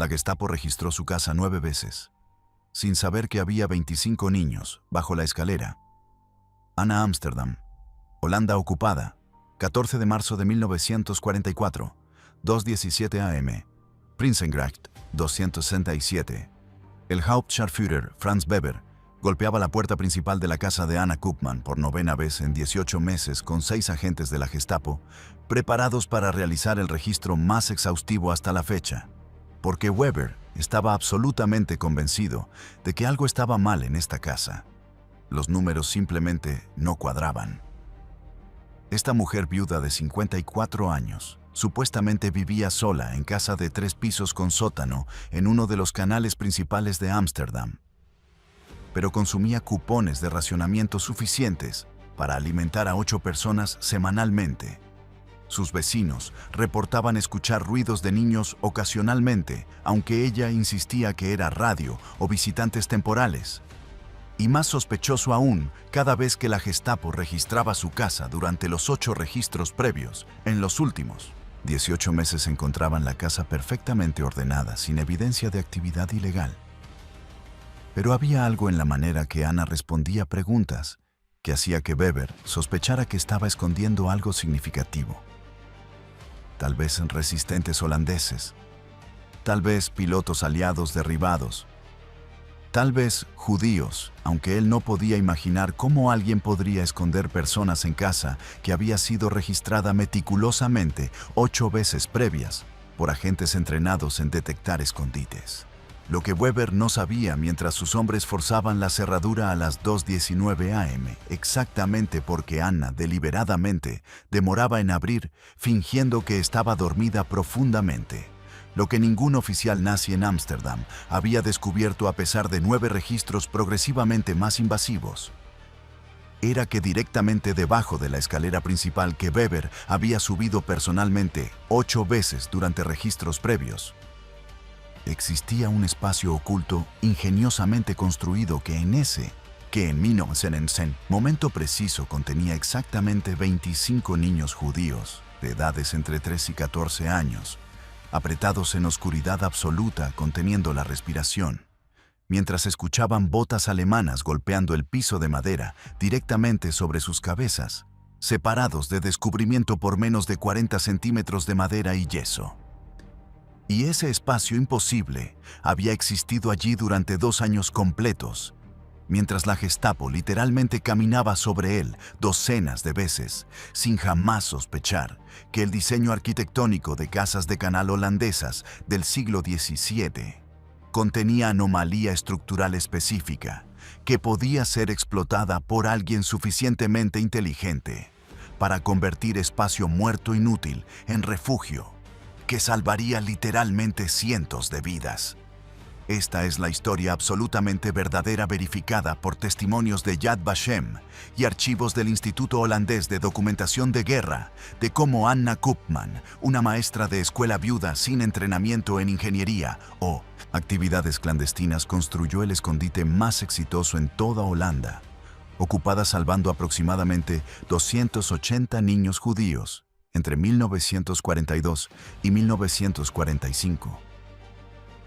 La Gestapo registró su casa 9 veces, sin saber que había 25 niños bajo la escalera. Anna Amsterdam, Holanda ocupada, 14 de marzo de 1944, 2:17 am. Prinsengracht, 267. El Hauptscharführer Franz Weber golpeaba la puerta principal de la casa de Anna Koopman por 9ª vez en 18 meses con 6 agentes de la Gestapo, preparados para realizar el registro más exhaustivo hasta la fecha, porque Weber estaba absolutamente convencido de que algo estaba mal en esta casa. Los números simplemente no cuadraban. Esta mujer viuda de 54 años supuestamente vivía sola en casa de 3 pisos con sótano en uno de los canales principales de Ámsterdam, pero consumía cupones de racionamiento suficientes para alimentar a 8 personas semanalmente. Sus vecinos reportaban escuchar ruidos de niños ocasionalmente, aunque ella insistía que era radio o visitantes temporales. Y más sospechoso aún, cada vez que la Gestapo registraba su casa durante los 8 registros previos, en los últimos 18 meses encontraban la casa perfectamente ordenada, sin evidencia de actividad ilegal. Pero había algo en la manera que Anna respondía preguntas que hacía que Weber sospechara que estaba escondiendo algo significativo. Tal vez resistentes holandeses, tal vez pilotos aliados derribados, tal vez judíos, aunque él no podía imaginar cómo alguien podría esconder personas en casa que había sido registrada meticulosamente 8 veces previas por agentes entrenados en detectar escondites. Lo que Weber no sabía mientras sus hombres forzaban la cerradura a las 2:19 am, exactamente porque Anna deliberadamente demoraba en abrir, fingiendo que estaba dormida profundamente. Lo que ningún oficial nazi en Ámsterdam había descubierto a pesar de 9 registros progresivamente más invasivos, era que directamente debajo de la escalera principal que Weber había subido personalmente 8 veces durante registros previos, existía un espacio oculto ingeniosamente construido que en 1900 momento preciso contenía exactamente 25 niños judíos de edades entre 3 y 14 años, apretados en oscuridad absoluta conteniendo la respiración, mientras escuchaban botas alemanas golpeando el piso de madera directamente sobre sus cabezas, separados de descubrimiento por menos de 40 centímetros de madera y yeso. Y ese espacio imposible había existido allí durante 2 años completos, mientras la Gestapo literalmente caminaba sobre él docenas de veces, sin jamás sospechar que el diseño arquitectónico de casas de canal holandesas del siglo XVII contenía anomalía estructural específica que podía ser explotada por alguien suficientemente inteligente para convertir espacio muerto inútil en refugio que salvaría literalmente cientos de vidas. Esta es la historia absolutamente verdadera verificada por testimonios de Yad Vashem y archivos del Instituto Holandés de Documentación de Guerra de cómo Anna Koopman, una maestra de escuela viuda sin entrenamiento en ingeniería o actividades clandestinas, construyó el escondite más exitoso en toda Holanda, ocupada salvando aproximadamente 280 niños judíos entre 1942 y 1945.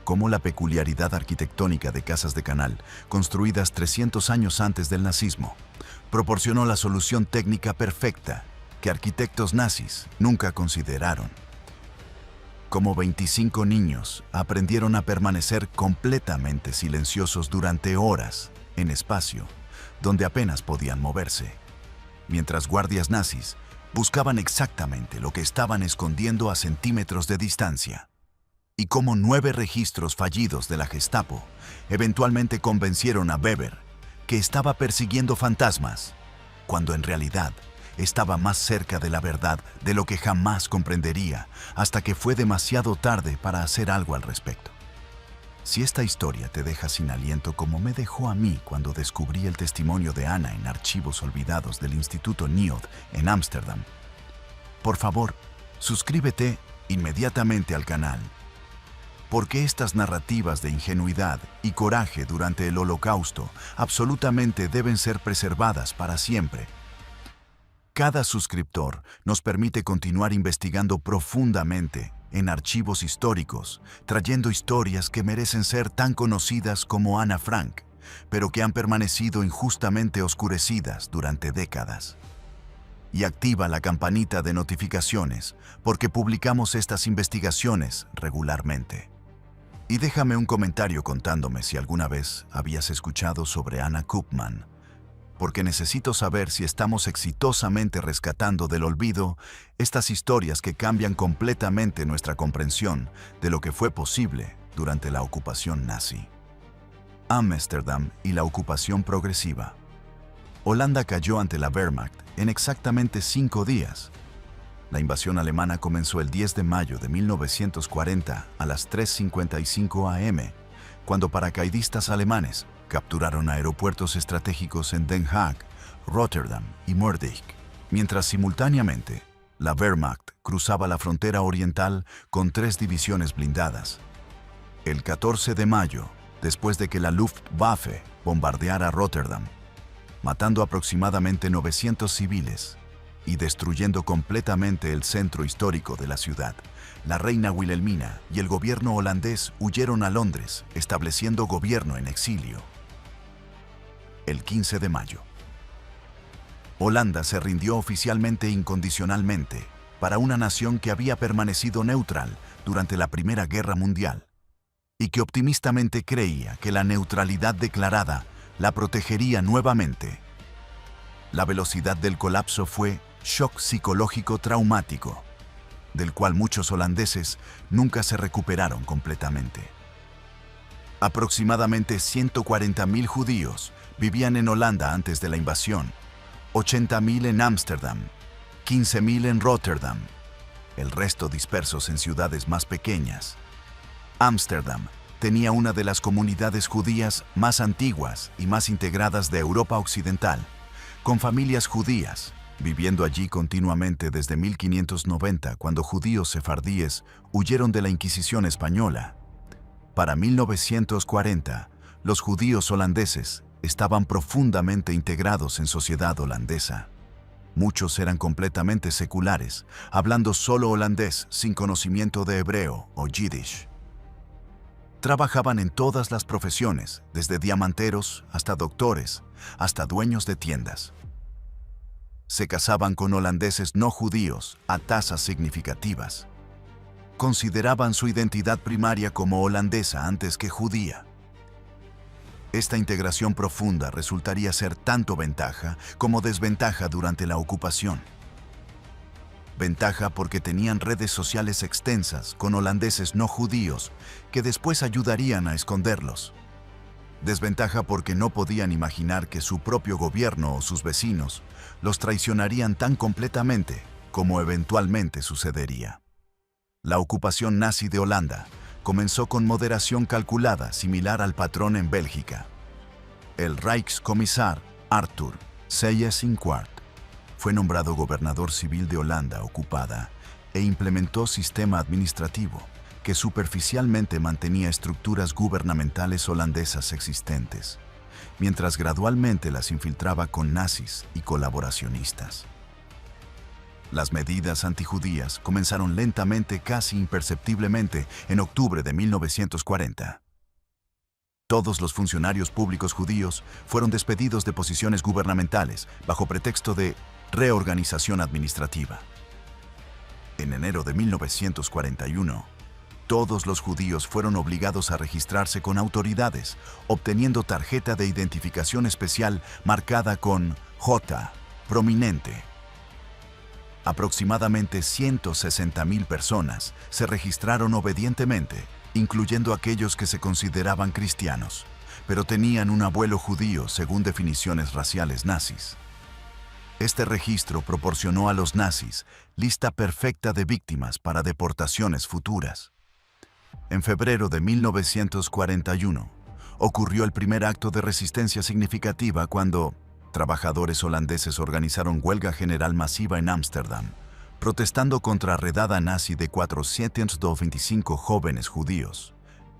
Como la peculiaridad arquitectónica de casas de canal, construidas 300 años antes del nazismo, proporcionó la solución técnica perfecta que arquitectos nazis nunca consideraron. Como 25 niños aprendieron a permanecer completamente silenciosos durante horas en espacio donde apenas podían moverse, mientras guardias nazis buscaban exactamente lo que estaban escondiendo a centímetros de distancia. Y como 9 registros fallidos de la Gestapo eventualmente convencieron a Weber que estaba persiguiendo fantasmas, cuando en realidad estaba más cerca de la verdad de lo que jamás comprendería hasta que fue demasiado tarde para hacer algo al respecto. Si esta historia te deja sin aliento como me dejó a mí cuando descubrí el testimonio de Anna en archivos olvidados del Instituto NIOD en Ámsterdam, por favor, suscríbete inmediatamente al canal, porque estas narrativas de ingenuidad y coraje durante el Holocausto absolutamente deben ser preservadas para siempre. Cada suscriptor nos permite continuar investigando profundamente en archivos históricos, trayendo historias que merecen ser tan conocidas como Ana Frank, pero que han permanecido injustamente oscurecidas durante décadas. Y activa la campanita de notificaciones porque publicamos estas investigaciones regularmente. Y déjame un comentario contándome si alguna vez habías escuchado sobre Anna Koopman, porque necesito saber si estamos exitosamente rescatando del olvido estas historias que cambian completamente nuestra comprensión de lo que fue posible durante la ocupación nazi. Ámsterdam y la ocupación progresiva. Holanda cayó ante la Wehrmacht en exactamente 5 días. La invasión alemana comenzó el 10 de mayo de 1940 a las 3:55 am, cuando paracaidistas alemanes capturaron aeropuertos estratégicos en Den Haag, Rotterdam y Moerdijk, mientras simultáneamente la Wehrmacht cruzaba la frontera oriental con 3 divisiones blindadas. El 14 de mayo, después de que la Luftwaffe bombardeara Rotterdam, matando aproximadamente 900 civiles y destruyendo completamente el centro histórico de la ciudad, la reina Wilhelmina y el gobierno holandés huyeron a Londres, estableciendo gobierno en exilio. El 15 de mayo. Holanda se rindió oficialmente e incondicionalmente para una nación que había permanecido neutral durante la Primera Guerra Mundial y que optimistamente creía que la neutralidad declarada la protegería nuevamente. La velocidad del colapso fue shock psicológico traumático, del cual muchos holandeses nunca se recuperaron completamente. Aproximadamente 140.000 judíos vivían en Holanda antes de la invasión, 80.000 en Ámsterdam, 15.000 en Rotterdam, el resto dispersos en ciudades más pequeñas. Ámsterdam tenía una de las comunidades judías más antiguas y más integradas de Europa Occidental, con familias judías, viviendo allí continuamente desde 1590, cuando judíos sefardíes huyeron de la Inquisición española. Para 1940, los judíos holandeses estaban profundamente integrados en sociedad holandesa. Muchos eran completamente seculares, hablando solo holandés sin conocimiento de hebreo o yiddish. Trabajaban en todas las profesiones, desde diamanteros hasta doctores, hasta dueños de tiendas. Se casaban con holandeses no judíos a tasas significativas. Consideraban su identidad primaria como holandesa antes que judía. Esta integración profunda resultaría ser tanto ventaja como desventaja durante la ocupación. Ventaja porque tenían redes sociales extensas con holandeses no judíos que después ayudarían a esconderlos. Desventaja porque no podían imaginar que su propio gobierno o sus vecinos los traicionarían tan completamente como eventualmente sucedería. La ocupación nazi de Holanda comenzó con moderación calculada similar al patrón en Bélgica. El Rijkskommissar Arthur Seyes-Inquart fue nombrado gobernador civil de Holanda ocupada e implementó sistema administrativo que superficialmente mantenía estructuras gubernamentales holandesas existentes, mientras gradualmente las infiltraba con nazis y colaboracionistas. Las medidas antijudías comenzaron lentamente, casi imperceptiblemente, en octubre de 1940. Todos los funcionarios públicos judíos fueron despedidos de posiciones gubernamentales bajo pretexto de reorganización administrativa. En enero de 1941, todos los judíos fueron obligados a registrarse con autoridades, obteniendo tarjeta de identificación especial marcada con J, prominente. Aproximadamente 160.000 personas se registraron obedientemente, incluyendo aquellos que se consideraban cristianos, pero tenían un abuelo judío según definiciones raciales nazis. Este registro proporcionó a los nazis lista perfecta de víctimas para deportaciones futuras. En febrero de 1941, ocurrió el primer acto de resistencia significativa cuando trabajadores holandeses organizaron huelga general masiva en Ámsterdam, protestando contra la redada nazi de 425 jóvenes judíos.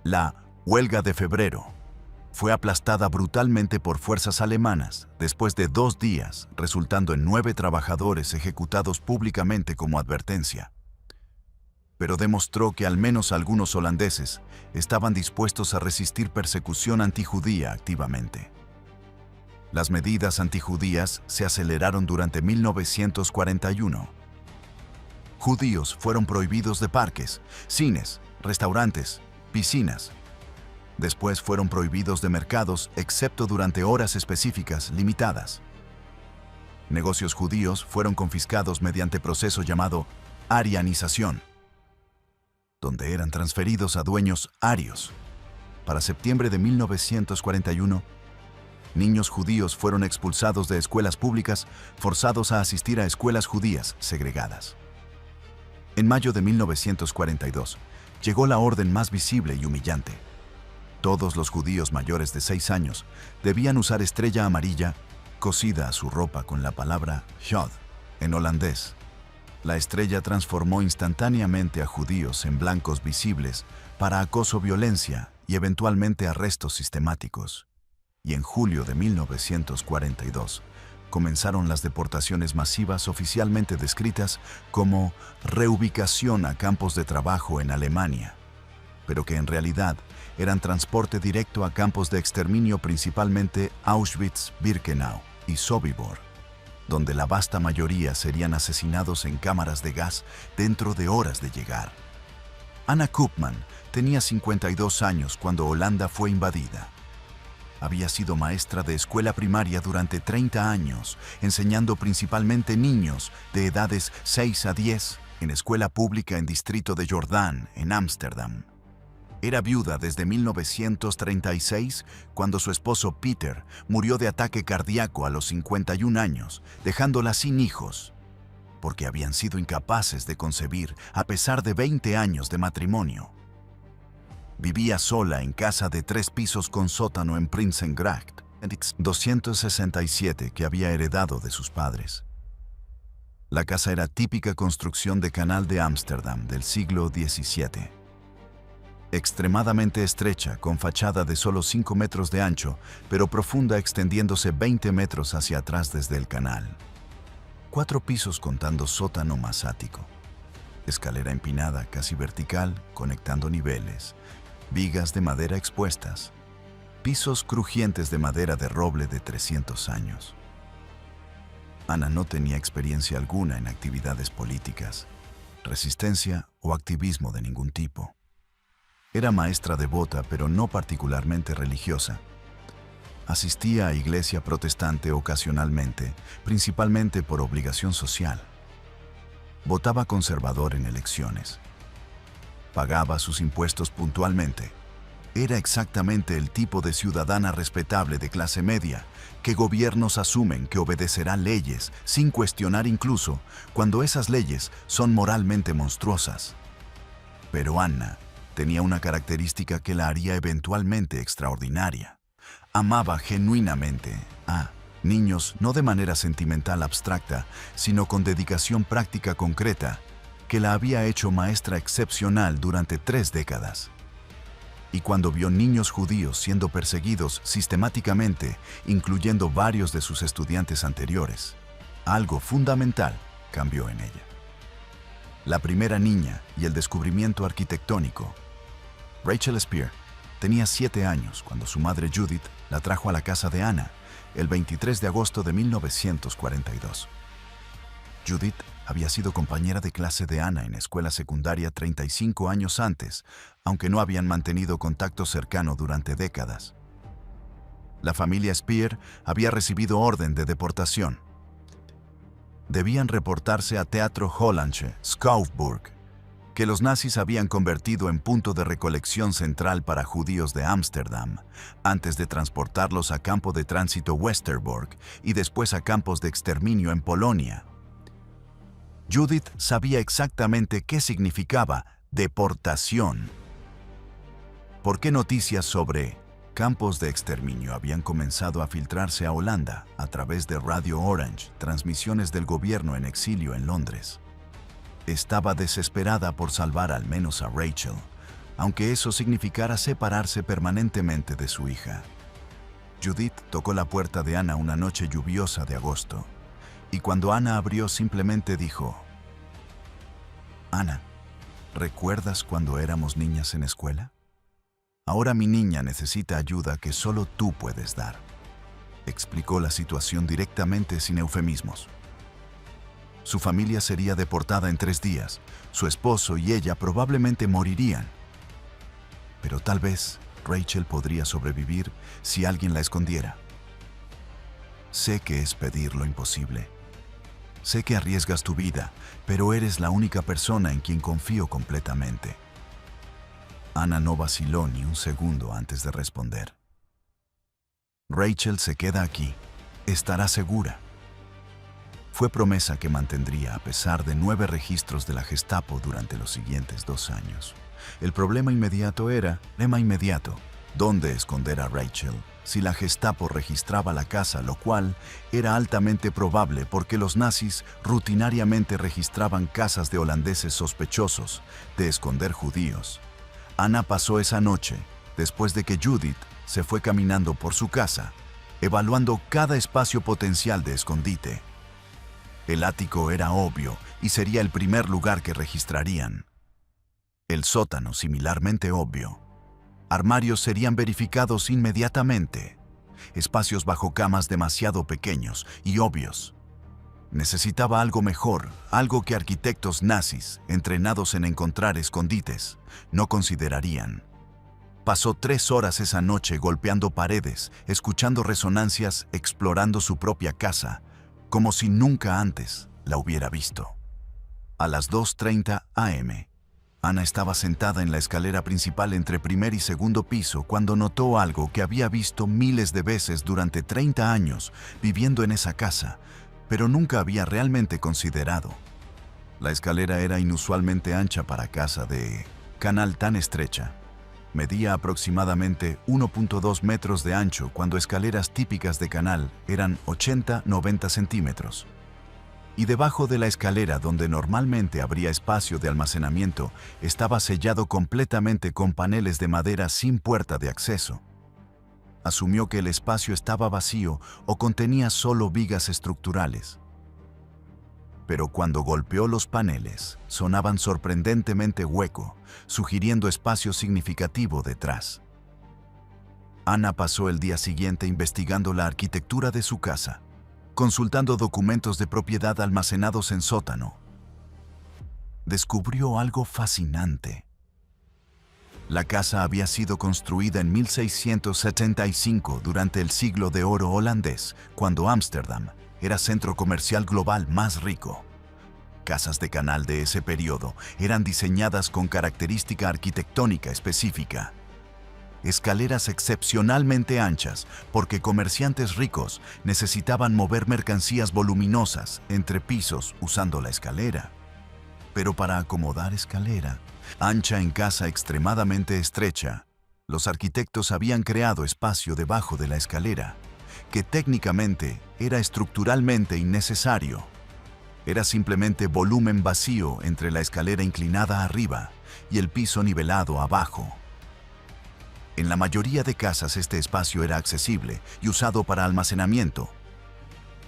La huelga de febrero fue aplastada brutalmente por fuerzas alemanas después de 2 días, resultando en 9 trabajadores ejecutados públicamente como advertencia. pero demostró que al menos algunos holandeses estaban dispuestos a resistir persecución antijudía activamente. Las medidas antijudías se aceleraron durante 1941. Judíos fueron prohibidos de parques, cines, restaurantes, piscinas. Después fueron prohibidos de mercados, excepto durante horas específicas limitadas. Negocios judíos fueron confiscados mediante proceso llamado arianización, donde eran transferidos a dueños arios. Para septiembre de 1941, niños judíos fueron expulsados de escuelas públicas, forzados a asistir a escuelas judías segregadas. En mayo de 1942, llegó la orden más visible y humillante. Todos los judíos mayores de 6 años debían usar estrella amarilla cosida a su ropa con la palabra Jod en holandés. La estrella transformó instantáneamente a judíos en blancos visibles para acoso, violencia y eventualmente arrestos sistemáticos. Y en julio de 1942 comenzaron las deportaciones masivas oficialmente descritas como reubicación a campos de trabajo en Alemania, pero que en realidad eran transporte directo a campos de exterminio, principalmente Auschwitz-Birkenau y Sobibor, donde la vasta mayoría serían asesinados en cámaras de gas dentro de horas de llegar. Anna Koopman tenía 52 años cuando Holanda fue invadida. Había sido maestra de escuela primaria durante 30 años, enseñando principalmente niños de edades 6 a 10 en escuela pública en Distrito de Jordaan, en Ámsterdam. Era viuda desde 1936, cuando su esposo Peter murió de ataque cardíaco a los 51 años, dejándola sin hijos, porque habían sido incapaces de concebir a pesar de 20 años de matrimonio. Vivía sola en casa de 3 pisos con sótano en Prinsengracht, 267, que había heredado de sus padres. La casa era típica construcción de canal de Ámsterdam del siglo XVII. Extremadamente estrecha, con fachada de solo 5 metros de ancho, pero profunda, extendiéndose 20 metros hacia atrás desde el canal. 4 pisos contando sótano más ático. Escalera empinada, casi vertical, conectando niveles. Vigas de madera expuestas. Pisos crujientes de madera de roble de 300 años. Anna no tenía experiencia alguna en actividades políticas, resistencia o activismo de ningún tipo. Era maestra devota, pero no particularmente religiosa. Asistía a iglesia protestante ocasionalmente, principalmente por obligación social. Votaba conservador en elecciones. Pagaba sus impuestos puntualmente. Era exactamente el tipo de ciudadana respetable de clase media que gobiernos asumen que obedecerá leyes sin cuestionar, incluso cuando esas leyes son moralmente monstruosas. Pero Anna tenía una característica que la haría eventualmente extraordinaria. Amaba genuinamente a niños, no de manera sentimental abstracta, sino con dedicación práctica concreta, que la había hecho maestra excepcional durante 3 décadas. Y cuando vio niños judíos siendo perseguidos sistemáticamente, incluyendo varios de sus estudiantes anteriores, algo fundamental cambió en ella. La primera niña y el descubrimiento arquitectónico. Rachel Spear tenía 7 años cuando su madre Judith la trajo a la casa de Anna el 23 de agosto de 1942. Judith había sido compañera de clase de Anna en escuela secundaria 35 años antes, aunque no habían mantenido contacto cercano durante décadas. La familia Spear había recibido orden de deportación. Debían reportarse a Teatro Hollandsche Schouwburg, que los nazis habían convertido en punto de recolección central para judíos de Ámsterdam, antes de transportarlos a campo de tránsito Westerbork y después a campos de exterminio en Polonia. Judith sabía exactamente qué significaba deportación. ¿Por qué noticias sobre campos de exterminio habían comenzado a filtrarse a Holanda a través de Radio Orange, transmisiones del gobierno en exilio en Londres? Estaba desesperada por salvar al menos a Rachel, aunque eso significara separarse permanentemente de su hija. Judith tocó la puerta de Anna una noche lluviosa de agosto, y cuando Anna abrió simplemente dijo: «Anna, ¿Recuerdas cuando éramos niñas en escuela? Ahora mi niña necesita ayuda que solo tú puedes dar. Explicó la situación directamente sin eufemismos. Su familia sería deportada en 3 días. Su esposo y ella probablemente morirían. Pero tal vez Rachel podría sobrevivir si alguien la escondiera. Sé que es pedir lo imposible. Sé que arriesgas tu vida, pero eres la única persona en quien confío completamente. Ana no vaciló ni un segundo antes de responder. Rachel se queda aquí. Estará segura. Fue promesa que mantendría a pesar de 9 registros de la Gestapo durante los siguientes 2 años. El problema inmediato era, ¿dónde esconder a Rachel? Si la Gestapo registraba la casa, lo cual era altamente probable porque los nazis rutinariamente registraban casas de holandeses sospechosos de esconder judíos. Ana pasó esa noche, después de que Judith se fue caminando por su casa, evaluando cada espacio potencial de escondite. El ático era obvio y sería el primer lugar que registrarían. El sótano, similarmente obvio. Armarios serían verificados inmediatamente. Espacios bajo camas demasiado pequeños y obvios. Necesitaba algo mejor, algo que arquitectos nazis, entrenados en encontrar escondites, no considerarían. Pasó 3 horas esa noche golpeando paredes, escuchando resonancias, explorando su propia casa, como si nunca antes la hubiera visto. A las 2:30 a.m., Ana estaba sentada en la escalera principal entre primer y segundo piso cuando notó algo que había visto miles de veces durante 30 años viviendo en esa casa, pero nunca había realmente considerado. La escalera era inusualmente ancha para casa de canal tan estrecha. Medía aproximadamente 1.2 metros de ancho cuando escaleras típicas de canal eran 80-90 centímetros. Y debajo de la escalera, donde normalmente habría espacio de almacenamiento, estaba sellado completamente con paneles de madera sin puerta de acceso. Asumió que el espacio estaba vacío o contenía solo vigas estructurales. Pero cuando golpeó los paneles, sonaban sorprendentemente hueco, sugiriendo espacio significativo detrás. Ana pasó el día siguiente investigando la arquitectura de su casa, consultando documentos de propiedad almacenados en sótano. Descubrió algo fascinante. La casa había sido construida en 1675 durante el siglo de oro holandés, cuando Ámsterdam era centro comercial global más rico. Casas de canal de ese periodo eran diseñadas con característica arquitectónica específica. Escaleras excepcionalmente anchas porque comerciantes ricos necesitaban mover mercancías voluminosas entre pisos usando la escalera. Pero para acomodar escalera ancha en casa extremadamente estrecha, los arquitectos habían creado espacio debajo de la escalera, que técnicamente era estructuralmente innecesario. Era simplemente volumen vacío entre la escalera inclinada arriba y el piso nivelado abajo. En la mayoría de casas este espacio era accesible y usado para almacenamiento,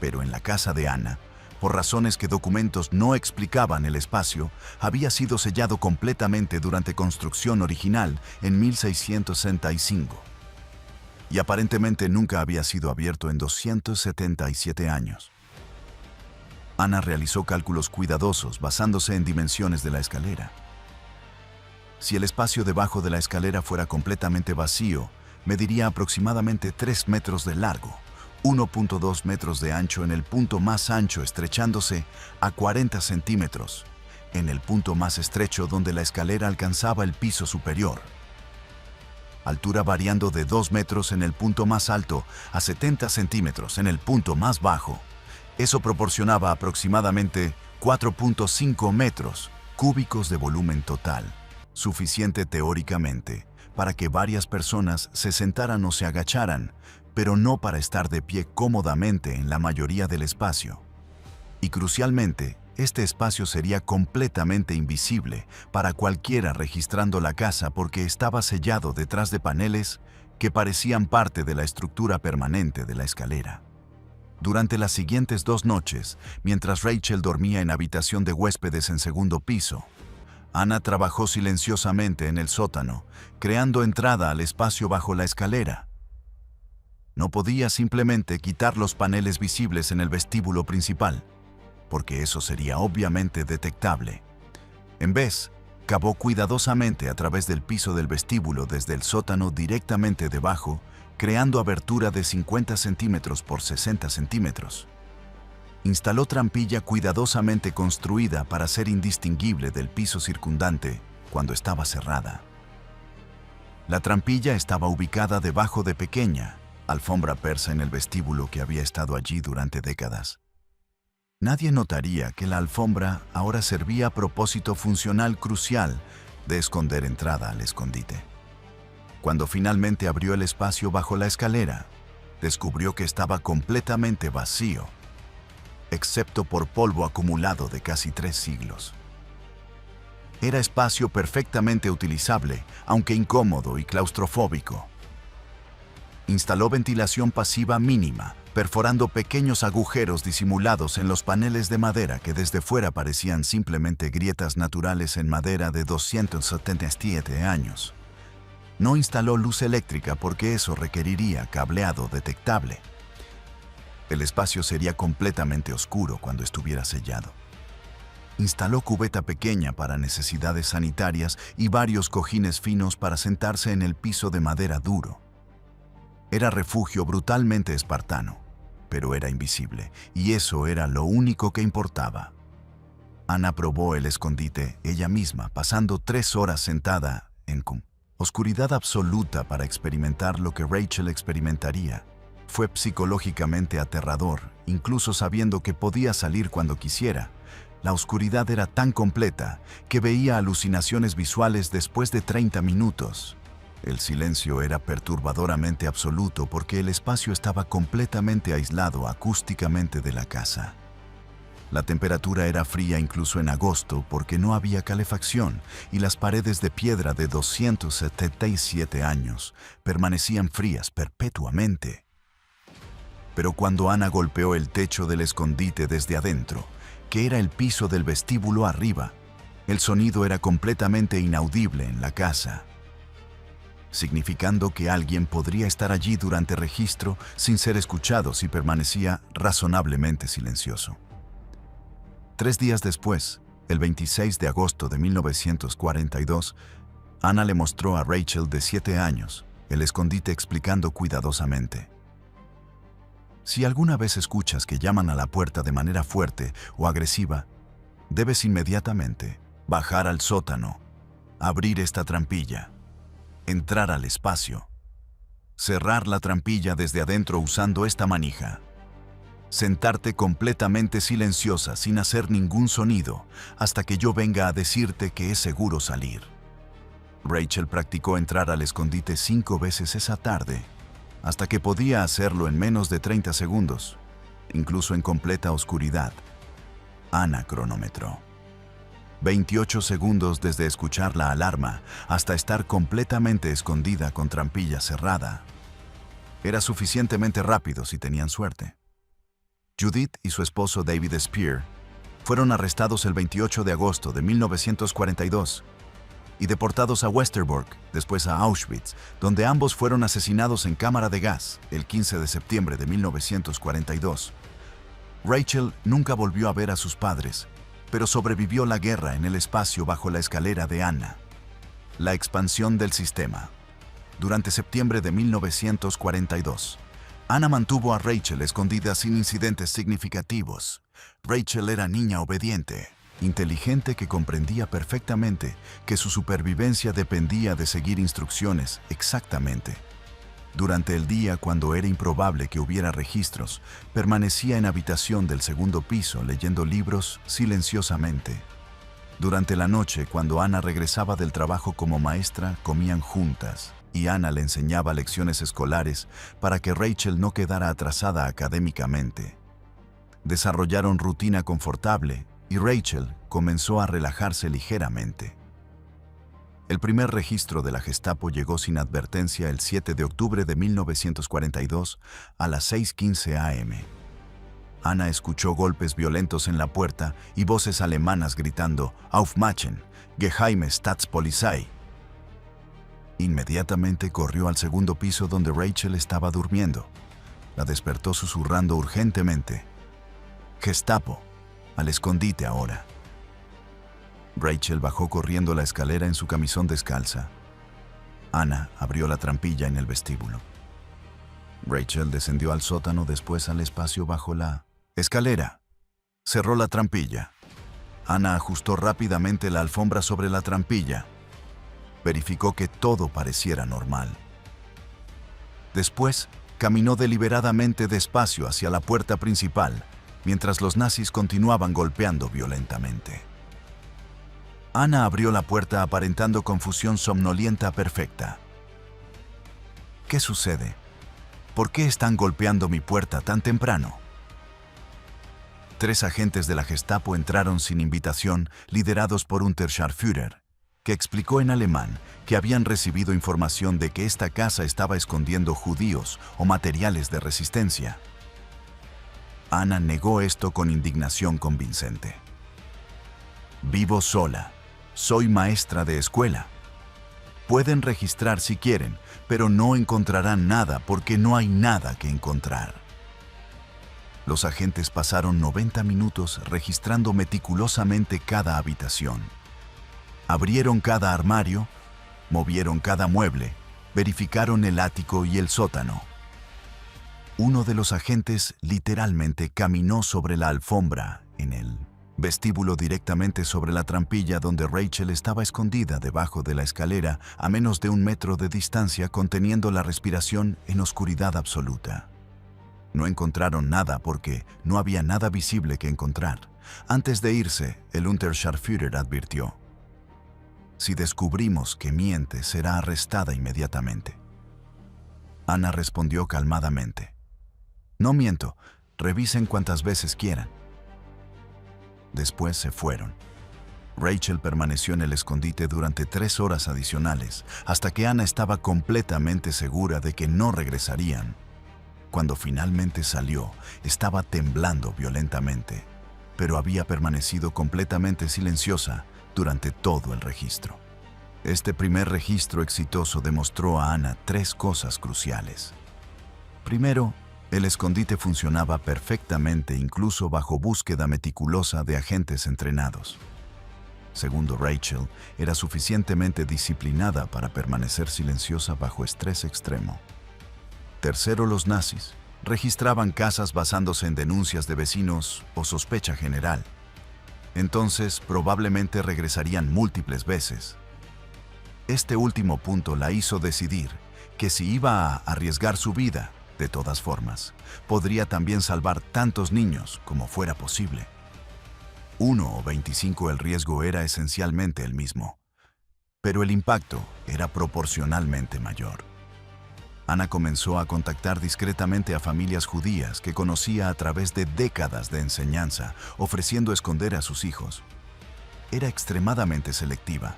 pero en la casa de Ana, por razones que documentos no explicaban, el espacio había sido sellado completamente durante construcción original en 1665 y aparentemente nunca había sido abierto en 277 años. Ana realizó cálculos cuidadosos basándose en dimensiones de la escalera. Si el espacio debajo de la escalera fuera completamente vacío, mediría aproximadamente 3 metros de largo, 1.2 metros de ancho en el punto más ancho, estrechándose a 40 centímetros, en el punto más estrecho donde la escalera alcanzaba el piso superior. Altura variando de 2 metros en el punto más alto a 70 centímetros en el punto más bajo. Eso proporcionaba aproximadamente 4.5 metros cúbicos de volumen total. Suficiente teóricamente para que varias personas se sentaran o se agacharan, pero no para estar de pie cómodamente en la mayoría del espacio. Y crucialmente, este espacio sería completamente invisible para cualquiera registrando la casa porque estaba sellado detrás de paneles que parecían parte de la estructura permanente de la escalera. Durante las siguientes 2 noches, mientras Rachel dormía en habitación de huéspedes en segundo piso, Ana trabajó silenciosamente en el sótano, creando entrada al espacio bajo la escalera. No podía simplemente quitar los paneles visibles en el vestíbulo principal, porque eso sería obviamente detectable. En vez, cavó cuidadosamente a través del piso del vestíbulo desde el sótano directamente debajo, creando abertura de 50 centímetros por 60 centímetros. Instaló trampilla cuidadosamente construida para ser indistinguible del piso circundante cuando estaba cerrada. La trampilla estaba ubicada debajo de pequeña alfombra persa en el vestíbulo que había estado allí durante décadas. Nadie notaría que la alfombra ahora servía a propósito funcional crucial de esconder entrada al escondite. Cuando finalmente abrió el espacio bajo la escalera, descubrió que estaba completamente vacío, excepto por polvo acumulado de casi 3 siglos. Era espacio perfectamente utilizable, aunque incómodo y claustrofóbico. Instaló ventilación pasiva mínima, perforando pequeños agujeros disimulados en los paneles de madera que desde fuera parecían simplemente grietas naturales en madera de 277 años. No instaló luz eléctrica porque eso requeriría cableado detectable. El espacio sería completamente oscuro cuando estuviera sellado. Instaló cubeta pequeña para necesidades sanitarias y varios cojines finos para sentarse en el piso de madera duro. Era refugio brutalmente espartano, pero era invisible, y eso era lo único que importaba. Ana probó el escondite ella misma, pasando 3 horas sentada en oscuridad absoluta para experimentar lo que Rachel experimentaría. Fue psicológicamente aterrador, incluso sabiendo que podía salir cuando quisiera. La oscuridad era tan completa que veía alucinaciones visuales después de 30 minutos. El silencio era perturbadoramente absoluto porque el espacio estaba completamente aislado acústicamente de la casa. La temperatura era fría incluso en agosto porque no había calefacción y las paredes de piedra de 277 años permanecían frías perpetuamente. Pero cuando Ana golpeó el techo del escondite desde adentro, que era el piso del vestíbulo arriba, el sonido era completamente inaudible en la casa, significando que alguien podría estar allí durante registro sin ser escuchado si permanecía razonablemente silencioso. 3 días después, el 26 de agosto de 1942, Ana le mostró a Rachel de 7 años el escondite explicando cuidadosamente: si alguna vez escuchas que llaman a la puerta de manera fuerte o agresiva, debes inmediatamente bajar al sótano, abrir esta trampilla, entrar al espacio, cerrar la trampilla desde adentro usando esta manija, sentarte completamente silenciosa sin hacer ningún sonido hasta que yo venga a decirte que es seguro salir. Rachel practicó entrar al escondite 5 veces esa tarde, hasta que podía hacerlo en menos de 30 segundos, incluso en completa oscuridad. Ana cronometró 28 segundos desde escuchar la alarma hasta estar completamente escondida con trampilla cerrada. Era suficientemente rápido si tenían suerte. Judith y su esposo David Spear fueron arrestados el 28 de agosto de 1942 y deportados a Westerbork, después a Auschwitz, donde ambos fueron asesinados en cámara de gas el 15 de septiembre de 1942. Rachel nunca volvió a ver a sus padres, pero sobrevivió la guerra en el espacio bajo la escalera de Ana. La expansión del sistema. Durante septiembre de 1942, Ana mantuvo a Rachel escondida sin incidentes significativos. Rachel era niña obediente, inteligente que comprendía perfectamente que su supervivencia dependía de seguir instrucciones exactamente. Durante el día, cuando era improbable que hubiera registros, permanecía en habitación del segundo piso leyendo libros silenciosamente. Durante la noche, cuando Ana regresaba del trabajo como maestra, comían juntas y Ana le enseñaba lecciones escolares para que Rachel no quedara atrasada académicamente. Desarrollaron rutina confortable y Rachel comenzó a relajarse ligeramente. El primer registro de la Gestapo llegó sin advertencia el 7 de octubre de 1942 a las 6:15 am. Ana escuchó golpes violentos en la puerta y voces alemanas gritando «Aufmachen, Geheime Staatspolizei». Inmediatamente corrió al segundo piso donde Rachel estaba durmiendo. La despertó susurrando urgentemente: «Gestapo, al escondite ahora». Rachel bajó corriendo la escalera en su camisón descalza. Ana abrió la trampilla en el vestíbulo. Rachel descendió al sótano, después al espacio bajo la escalera. Cerró la trampilla. Ana ajustó rápidamente la alfombra sobre la trampilla. Verificó que todo pareciera normal. Después, caminó deliberadamente despacio hacia la puerta principal, mientras los nazis continuaban golpeando violentamente. Ana abrió la puerta aparentando confusión somnolienta perfecta. ¿Qué sucede? ¿Por qué están golpeando mi puerta tan temprano? 3 agentes de la Gestapo entraron sin invitación, liderados por Unterscharführer, que explicó en alemán que habían recibido información de que esta casa estaba escondiendo judíos o materiales de resistencia. Ana negó esto con indignación convincente. «Vivo sola. Soy maestra de escuela. Pueden registrar si quieren, pero no encontrarán nada porque no hay nada que encontrar». Los agentes pasaron 90 minutos registrando meticulosamente cada habitación. Abrieron cada armario, movieron cada mueble, verificaron el ático y el sótano. Uno de los agentes literalmente caminó sobre la alfombra en el vestíbulo directamente sobre la trampilla donde Rachel estaba escondida debajo de la escalera a menos de 1 metro de distancia, conteniendo la respiración en oscuridad absoluta. No encontraron nada porque no había nada visible que encontrar. Antes de irse, el Unterscharführer advirtió: «Si descubrimos que miente, será arrestada inmediatamente». Ana respondió calmadamente: «No miento, revisen cuantas veces quieran». Después se fueron. Rachel permaneció en el escondite durante 3 horas adicionales, hasta que Ana estaba completamente segura de que no regresarían. Cuando finalmente salió, estaba temblando violentamente, pero había permanecido completamente silenciosa durante todo el registro. Este primer registro exitoso demostró a Ana 3 cosas cruciales. Primero, el escondite funcionaba perfectamente incluso bajo búsqueda meticulosa de agentes entrenados. Segundo, Rachel era suficientemente disciplinada para permanecer silenciosa bajo estrés extremo. Tercero, los nazis registraban casas basándose en denuncias de vecinos o sospecha general. Entonces, probablemente regresarían múltiples veces. Este último punto la hizo decidir que si iba a arriesgar su vida, de todas formas, podría también salvar tantos niños como fuera posible. 1 o 25, el riesgo era esencialmente el mismo, pero el impacto era proporcionalmente mayor. Ana comenzó a contactar discretamente a familias judías que conocía a través de décadas de enseñanza, ofreciendo esconder a sus hijos. Era extremadamente selectiva.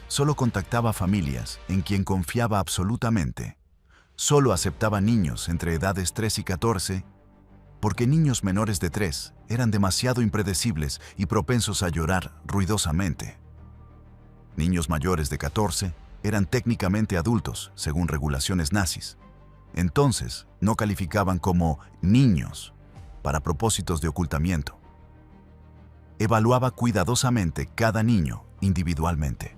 Solo contactaba familias en quien confiaba absolutamente. Solo aceptaba niños entre edades 3 y 14, porque niños menores de 3 eran demasiado impredecibles y propensos a llorar ruidosamente. Niños mayores de 14 eran técnicamente adultos, según regulaciones nazis. Entonces, no calificaban como niños para propósitos de ocultamiento. Evaluaba cuidadosamente cada niño individualmente.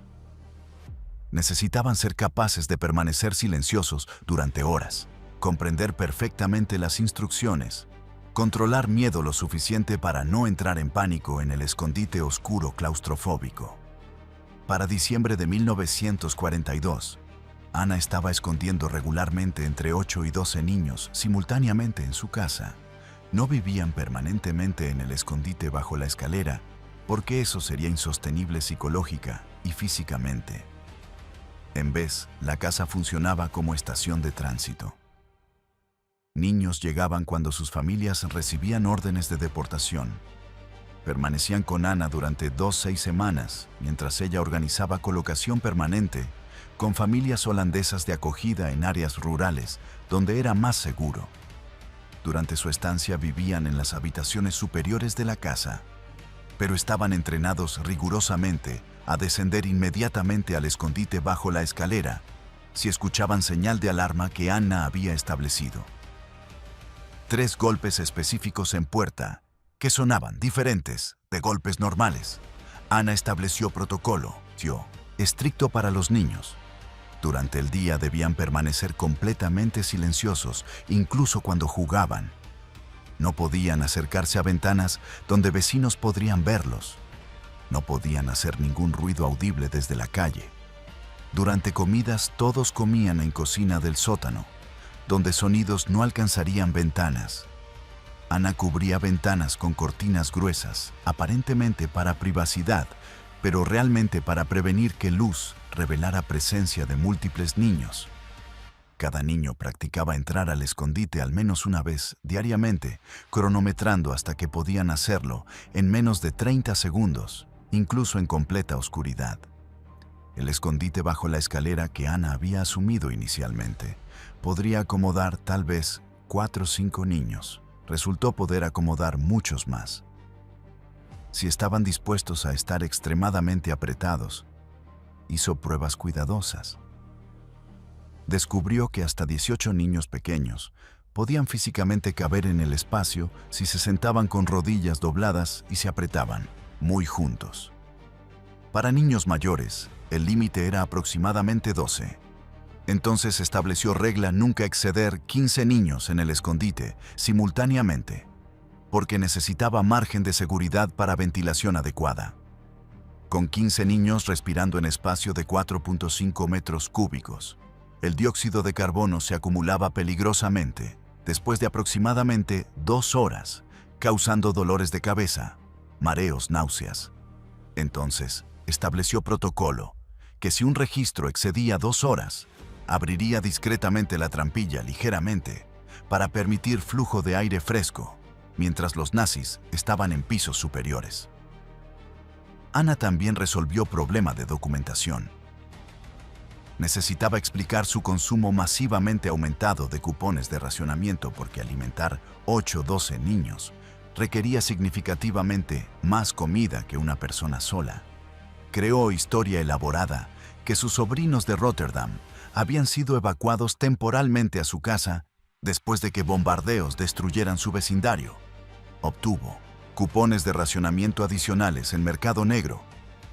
Necesitaban ser capaces de permanecer silenciosos durante horas, comprender perfectamente las instrucciones, controlar miedo lo suficiente para no entrar en pánico en el escondite oscuro claustrofóbico. Para diciembre de 1942, Ana estaba escondiendo regularmente entre 8 y 12 niños simultáneamente en su casa. No vivían permanentemente en el escondite bajo la escalera, porque eso sería insostenible psicológica y físicamente. En vez, la casa funcionaba como estación de tránsito. Niños llegaban cuando sus familias recibían órdenes de deportación. Permanecían con Ana durante 6 semanas, mientras ella organizaba colocación permanente con familias holandesas de acogida en áreas rurales, donde era más seguro. durante su estancia vivían en las habitaciones superiores de la casa, pero estaban entrenados rigurosamente a descender inmediatamente al escondite bajo la escalera si escuchaban señal de alarma que Anna había establecido. 3 golpes específicos en puerta, que sonaban diferentes de golpes normales. Anna estableció protocolo, estricto para los niños. Durante el día debían permanecer completamente silenciosos, incluso cuando jugaban. No podían acercarse a ventanas donde vecinos podrían verlos. No podían hacer ningún ruido audible desde la calle. Durante comidas todos comían en cocina del sótano, donde sonidos no alcanzarían ventanas. Anna cubría ventanas con cortinas gruesas, aparentemente para privacidad, pero realmente para prevenir que luz revelara presencia de múltiples niños. Cada niño practicaba entrar al escondite al menos una vez diariamente, cronometrando hasta que podían hacerlo en menos de 30 segundos, incluso en completa oscuridad. El escondite bajo la escalera que Anna había asumido inicialmente podría acomodar tal vez 4 o 5 niños. Resultó poder acomodar muchos más. Si estaban dispuestos a estar extremadamente apretados, hizo pruebas cuidadosas. Descubrió que hasta 18 niños pequeños podían físicamente caber en el espacio si se sentaban con rodillas dobladas y se apretaban, muy juntos. Para niños mayores, el límite era aproximadamente 12. Entonces estableció regla nunca exceder 15 niños en el escondite simultáneamente, porque necesitaba margen de seguridad para ventilación adecuada. Con 15 niños respirando en espacio de 4.5 metros cúbicos, el dióxido de carbono se acumulaba peligrosamente después de aproximadamente 2 horas, causando dolores de cabeza, mareos, náuseas. Entonces, estableció protocolo que si un registro excedía 2 horas, abriría discretamente la trampilla ligeramente para permitir flujo de aire fresco, mientras los nazis estaban en pisos superiores. Anna también resolvió problema de documentación. Necesitaba explicar su consumo masivamente aumentado de cupones de racionamiento porque alimentar 8 o 12 niños requería significativamente más comida que una persona sola. Creó historia elaborada que sus sobrinos de Rotterdam habían sido evacuados temporalmente a su casa después de que bombardeos destruyeran su vecindario. Obtuvo cupones de racionamiento adicionales en mercado negro,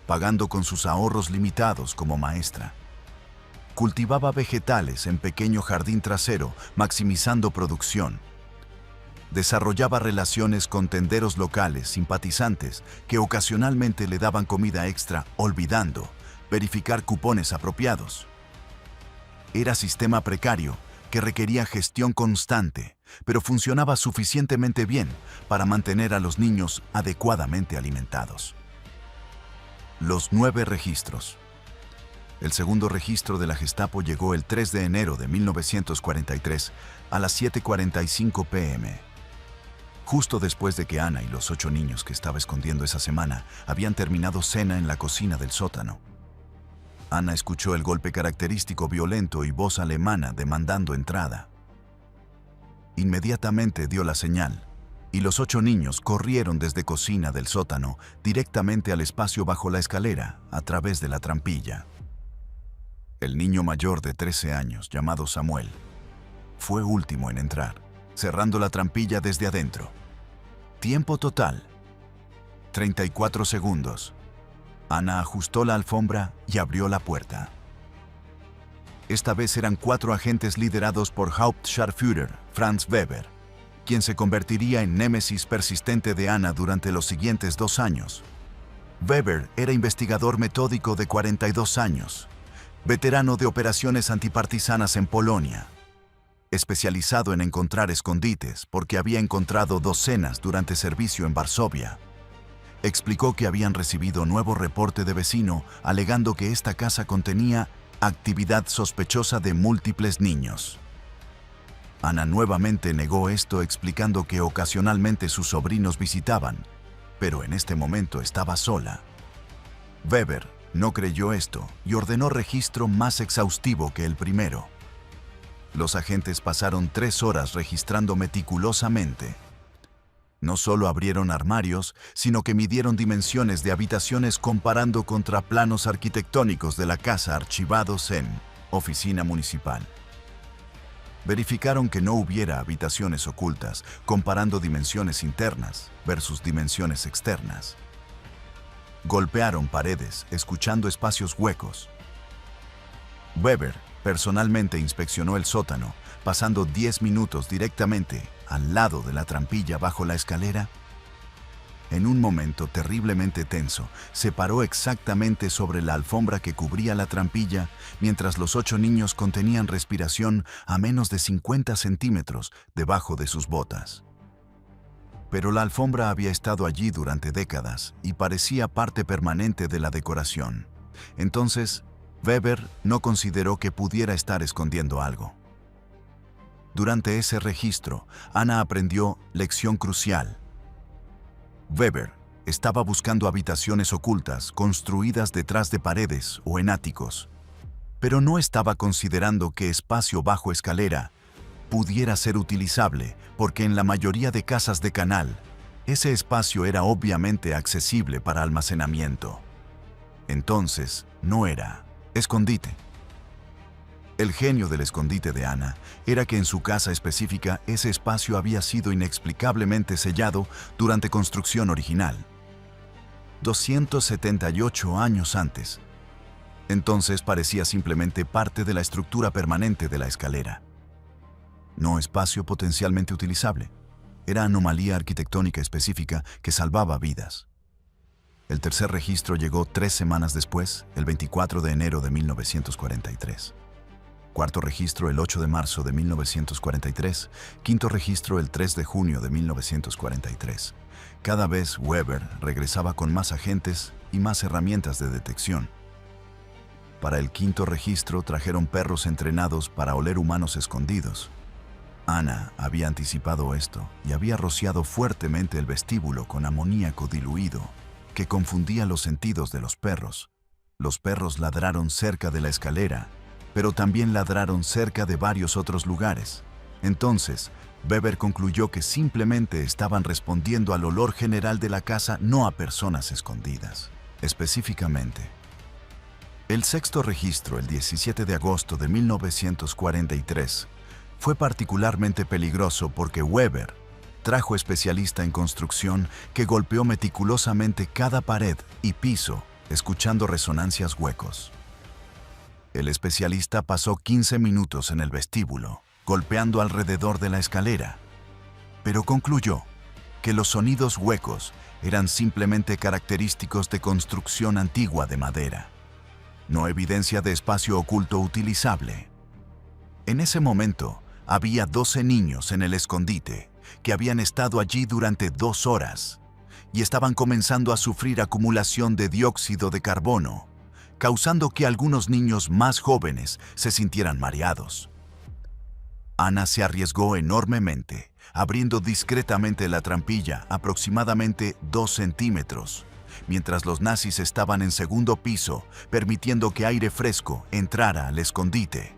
pagando con sus ahorros limitados como maestra. Cultivaba vegetales en pequeño jardín trasero, maximizando producción. Desarrollaba relaciones con tenderos locales simpatizantes que ocasionalmente le daban comida extra, olvidando verificar cupones apropiados. Era sistema precario que requería gestión constante, pero funcionaba suficientemente bien para mantener a los niños adecuadamente alimentados. Los 9 registros. El segundo registro de la Gestapo llegó el 3 de enero de 1943 a las 7:45 p.m. Justo después de que Anna y los 8 niños que estaba escondiendo esa semana habían terminado cena en la cocina del sótano. Anna escuchó el golpe característico violento y voz alemana demandando entrada. Inmediatamente dio la señal, y los 8 niños corrieron desde cocina del sótano directamente al espacio bajo la escalera a través de la trampilla. El niño mayor de 13 años, llamado Samuel, fue último en entrar, cerrando la trampilla desde adentro. Tiempo total: 34 segundos. Anna ajustó la alfombra y abrió la puerta. Esta vez eran 4 agentes liderados por Hauptscharführer Franz Weber, quien se convertiría en némesis persistente de Anna durante los siguientes 2 años. Weber era investigador metódico de 42 años, veterano de operaciones antipartisanas en Polonia, especializado en encontrar escondites porque había encontrado docenas durante servicio en Varsovia. Explicó que habían recibido nuevo reporte de vecino alegando que esta casa contenía actividad sospechosa de múltiples niños. Anna nuevamente negó esto explicando que ocasionalmente sus sobrinos visitaban, pero en este momento estaba sola. Weber no creyó esto y ordenó registro más exhaustivo que el primero. Los agentes pasaron 3 horas registrando meticulosamente. No solo abrieron armarios, sino que midieron dimensiones de habitaciones comparando contra planos arquitectónicos de la casa archivados en Oficina Municipal. Verificaron que no hubiera habitaciones ocultas, comparando dimensiones internas versus dimensiones externas. Golpearon paredes, escuchando espacios huecos. Weber personalmente inspeccionó el sótano, pasando 10 minutos directamente al lado de la trampilla bajo la escalera. En un momento terriblemente tenso, se paró exactamente sobre la alfombra que cubría la trampilla, mientras los 8 niños contenían respiración a menos de 50 centímetros debajo de sus botas. Pero la alfombra había estado allí durante décadas y parecía parte permanente de la decoración. Entonces, Weber no consideró que pudiera estar escondiendo algo. Durante ese registro, Ana aprendió lección crucial. Weber estaba buscando habitaciones ocultas construidas detrás de paredes o en áticos, pero no estaba considerando que espacio bajo escalera pudiera ser utilizable porque en la mayoría de casas de canal, ese espacio era obviamente accesible para almacenamiento. Entonces, no era escondite. El genio del escondite de Ana era que en su casa específica ese espacio había sido inexplicablemente sellado durante construcción original. 278 años antes. Entonces parecía simplemente parte de la estructura permanente de la escalera. No espacio potencialmente utilizable. Era anomalía arquitectónica específica que salvaba vidas. El tercer registro llegó 3 semanas después, el 24 de enero de 1943. Cuarto registro el 8 de marzo de 1943, quinto registro el 3 de junio de 1943. Cada vez Weber regresaba con más agentes y más herramientas de detección. Para el quinto registro trajeron perros entrenados para oler humanos escondidos. Ana había anticipado esto y había rociado fuertemente el vestíbulo con amoníaco diluido, que confundía los sentidos de los perros. Los perros ladraron cerca de la escalera, pero también ladraron cerca de varios otros lugares. Entonces, Weber concluyó que simplemente estaban respondiendo al olor general de la casa, no a personas escondidas. Específicamente, el sexto registro, el 17 de agosto de 1943, fue particularmente peligroso porque Weber trajo especialista en construcción que golpeó meticulosamente cada pared y piso, escuchando resonancias huecos. El especialista pasó 15 minutos en el vestíbulo, golpeando alrededor de la escalera, pero concluyó que los sonidos huecos eran simplemente característicos de construcción antigua de madera, no evidencia de espacio oculto utilizable. En ese momento, había 12 niños en el escondite que habían estado allí durante 2 horas y estaban comenzando a sufrir acumulación de dióxido de carbono, causando que algunos niños más jóvenes se sintieran mareados. Ana se arriesgó enormemente, abriendo discretamente la trampilla aproximadamente 2 centímetros, mientras los nazis estaban en segundo piso, permitiendo que aire fresco entrara al escondite.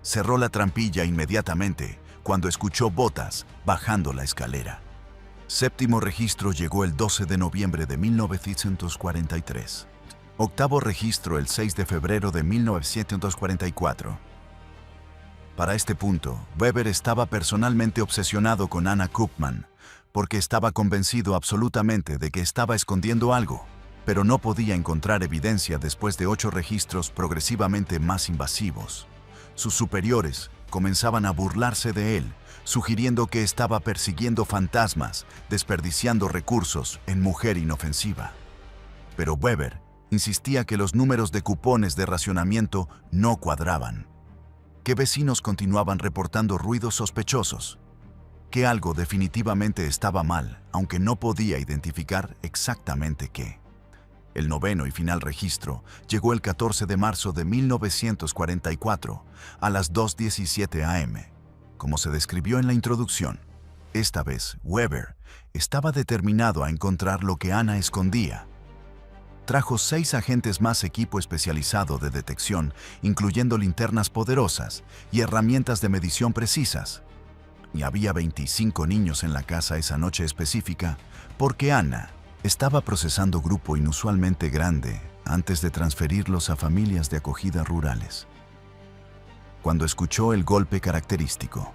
Cerró la trampilla inmediatamente cuando escuchó botas bajando la escalera. Séptimo registro llegó el 12 de noviembre de 1943. Octavo registro el 6 de febrero de 1944. Para este punto, Weber estaba personalmente obsesionado con Anna Koopman, porque estaba convencido absolutamente de que estaba escondiendo algo, pero no podía encontrar evidencia después de 8 registros progresivamente más invasivos. Sus superiores comenzaban a burlarse de él, sugiriendo que estaba persiguiendo fantasmas, desperdiciando recursos en mujer inofensiva. Pero Weber insistía que los números de cupones de racionamiento no cuadraban, que vecinos continuaban reportando ruidos sospechosos, que algo definitivamente estaba mal, aunque no podía identificar exactamente qué. El noveno y final registro llegó el 14 de marzo de 1944 a las 2:17 a.m., como se describió en la introducción. Esta vez, Weber estaba determinado a encontrar lo que Ana escondía. trajo 6 agentes más, equipo especializado de detección, incluyendo linternas poderosas y herramientas de medición precisas. Y había 25 niños en la casa esa noche específica, porque Anna estaba procesando grupo inusualmente grande antes de transferirlos a familias de acogida rurales. Cuando escuchó el golpe característico,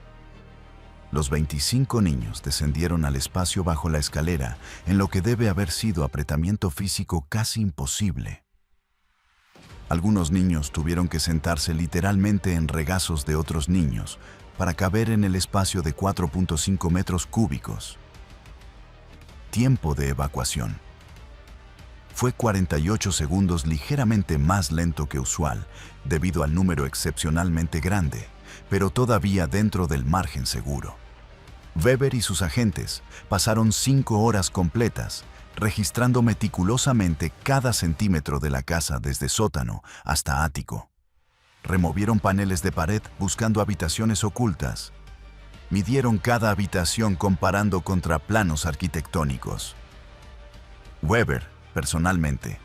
los 25 niños descendieron al espacio bajo la escalera en lo que debe haber sido apretamiento físico casi imposible. Algunos niños tuvieron que sentarse literalmente en regazos de otros niños para caber en el espacio de 4.5 metros cúbicos. Tiempo de evacuación. Fue 48 segundos, ligeramente más lento que usual, debido al número excepcionalmente grande, pero todavía dentro del margen seguro. Weber y sus agentes pasaron 5 horas completas, registrando meticulosamente cada centímetro de la casa desde sótano hasta ático. Removieron paneles de pared buscando habitaciones ocultas. Midieron cada habitación comparando contra planos arquitectónicos. Weber, personalmente,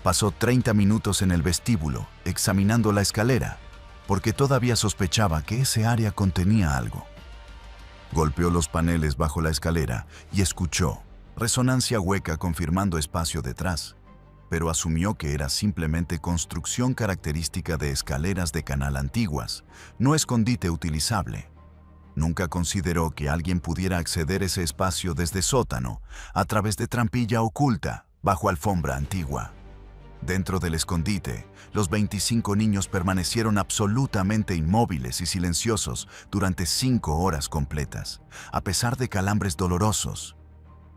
pasó 30 minutos en el vestíbulo examinando la escalera, porque todavía sospechaba que ese área contenía algo. Golpeó los paneles bajo la escalera y escuchó resonancia hueca confirmando espacio detrás, pero asumió que era simplemente construcción característica de escaleras de canal antiguas, no escondite utilizable. Nunca consideró que alguien pudiera acceder a ese espacio desde sótano, a través de trampilla oculta, bajo alfombra antigua. Dentro del escondite, los 25 niños permanecieron absolutamente inmóviles y silenciosos durante 5 horas completas, a pesar de calambres dolorosos,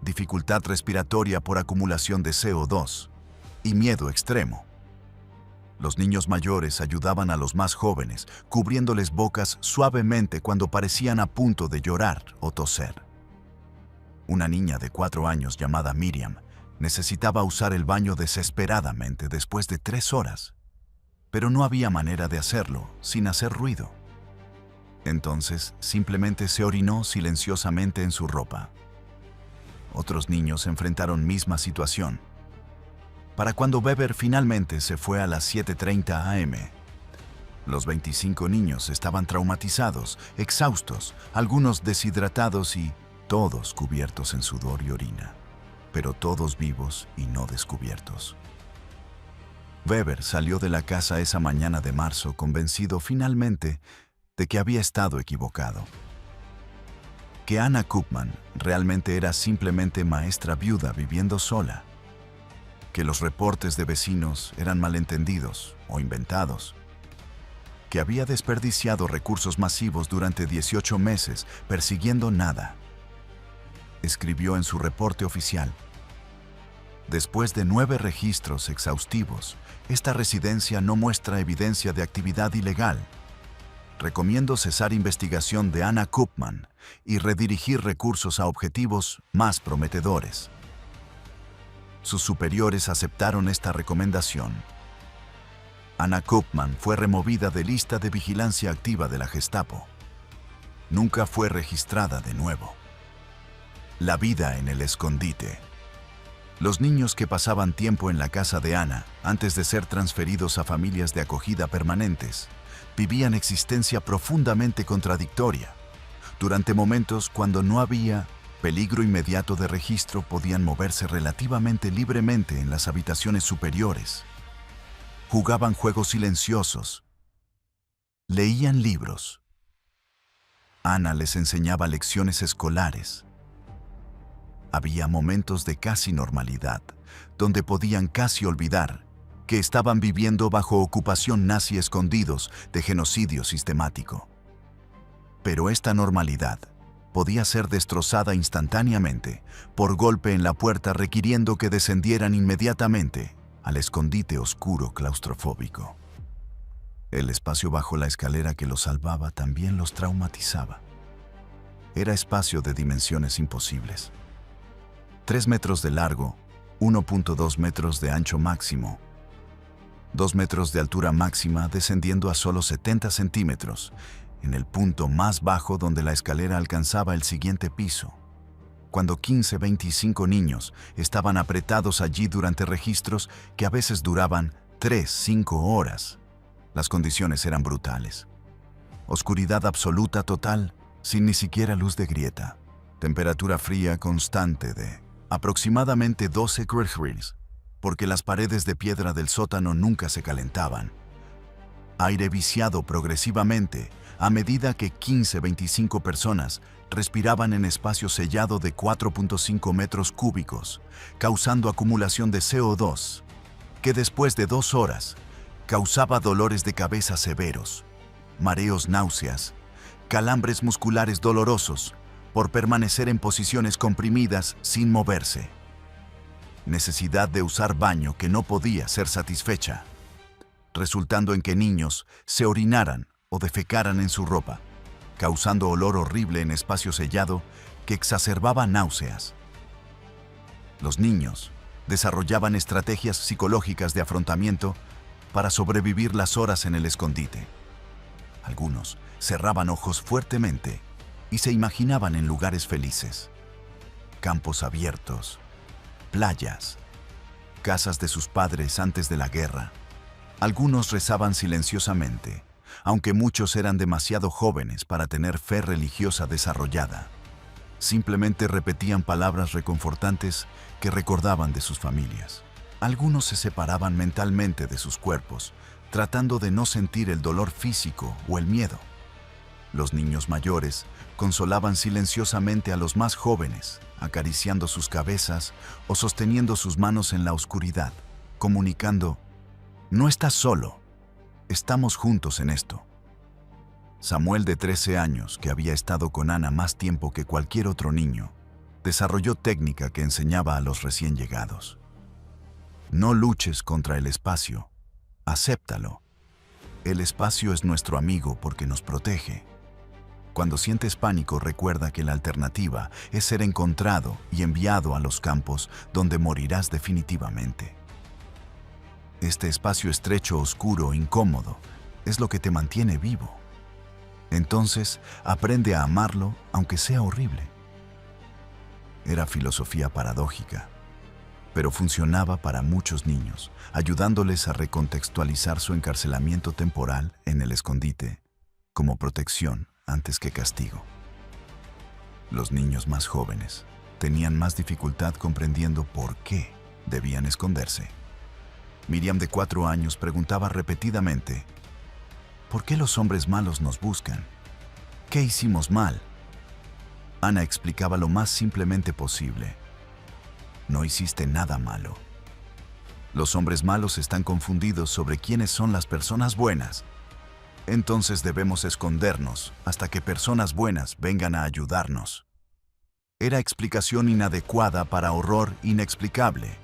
dificultad respiratoria por acumulación de CO2 y miedo extremo. Los niños mayores ayudaban a los más jóvenes, cubriéndoles bocas suavemente cuando parecían a punto de llorar o toser. Una niña de 4 años llamada Miriam necesitaba usar el baño desesperadamente después de 3 horas, pero no había manera de hacerlo sin hacer ruido. Entonces, simplemente se orinó silenciosamente en su ropa. Otros niños enfrentaron misma situación. Para cuando Weber finalmente se fue a las 7:30 am, los 25 niños estaban traumatizados, exhaustos, algunos deshidratados y todos cubiertos en sudor y orina, pero todos vivos y no descubiertos. Weber salió de la casa esa mañana de marzo convencido finalmente de que había estado equivocado. Que Anna Koopman realmente era simplemente maestra viuda viviendo sola. Que los reportes de vecinos eran malentendidos o inventados. Que había desperdiciado recursos masivos durante 18 meses persiguiendo nada. Escribió en su reporte oficial: después de 9 registros exhaustivos, esta residencia no muestra evidencia de actividad ilegal. Recomiendo cesar investigación de Anna Koopman y redirigir recursos a objetivos más prometedores. Sus superiores aceptaron esta recomendación. Anna Koopman fue removida de lista de vigilancia activa de la Gestapo. Nunca fue registrada de nuevo. La vida en el escondite. Los niños que pasaban tiempo en la casa de Anna, antes de ser transferidos a familias de acogida permanentes, vivían existencia profundamente contradictoria. Durante momentos cuando no había peligro inmediato de registro, podían moverse relativamente libremente en las habitaciones superiores. Jugaban juegos silenciosos. Leían libros. Anna les enseñaba lecciones escolares. Había momentos de casi normalidad, donde podían casi olvidar que estaban viviendo bajo ocupación nazi, escondidos de genocidio sistemático. Pero esta normalidad podía ser destrozada instantáneamente por golpe en la puerta, requiriendo que descendieran inmediatamente al escondite oscuro claustrofóbico. El espacio bajo la escalera que los salvaba también los traumatizaba. Era espacio de dimensiones imposibles. 3 metros de largo, 1.2 metros de ancho máximo, 2 metros de altura máxima, descendiendo a solo 70 centímetros, en el punto más bajo donde la escalera alcanzaba el siguiente piso. cuando 15-25 niños estaban apretados allí durante registros que a veces duraban 3-5 horas. Las condiciones eran brutales. Oscuridad absoluta total, sin ni siquiera luz de grieta. Temperatura fría constante de aproximadamente 12 Celsius, porque las paredes de piedra del sótano nunca se calentaban. Aire viciado progresivamente a medida que 15-25 personas respiraban en espacio sellado de 4.5 metros cúbicos, causando acumulación de CO2, que después de 2 horas causaba dolores de cabeza severos, mareos, náuseas, calambres musculares dolorosos por permanecer en posiciones comprimidas sin moverse, necesidad de usar baño que no podía ser satisfecha, resultando en que niños se orinaran o defecaran en su ropa, causando olor horrible en espacio sellado que exacerbaba náuseas. Los niños desarrollaban estrategias psicológicas de afrontamiento para sobrevivir las horas en el escondite. Algunos cerraban ojos fuertemente y se imaginaban en lugares felices, campos abiertos, playas, casas de sus padres antes de la guerra. Algunos rezaban silenciosamente, aunque muchos eran demasiado jóvenes para tener fe religiosa desarrollada. Simplemente repetían palabras reconfortantes que recordaban de sus familias. Algunos se separaban mentalmente de sus cuerpos, tratando de no sentir el dolor físico o el miedo. Los niños mayores consolaban silenciosamente a los más jóvenes, acariciando sus cabezas o sosteniendo sus manos en la oscuridad, comunicando: «No estás solo, estamos juntos en esto». Samuel, de 13 años, que había estado con Ana más tiempo que cualquier otro niño, desarrolló técnica que enseñaba a los recién llegados. No luches contra el espacio, acéptalo. El espacio es nuestro amigo porque nos protege. Cuando sientes pánico, recuerda que la alternativa es ser encontrado y enviado a los campos donde morirás definitivamente. Este espacio estrecho, oscuro, incómodo, es lo que te mantiene vivo. Entonces, aprende a amarlo, aunque sea horrible. Era filosofía paradójica, pero funcionaba para muchos niños, ayudándoles a recontextualizar su encarcelamiento temporal en el escondite como protección antes que castigo. Los niños más jóvenes tenían más dificultad comprendiendo por qué debían esconderse. Miriam, de 4 años, preguntaba repetidamente: ¿por qué los hombres malos nos buscan? ¿Qué hicimos mal? Ana explicaba lo más simplemente posible: no hiciste nada malo. Los hombres malos están confundidos sobre quiénes son las personas buenas. Entonces debemos escondernos hasta que personas buenas vengan a ayudarnos. Era explicación inadecuada para horror inexplicable,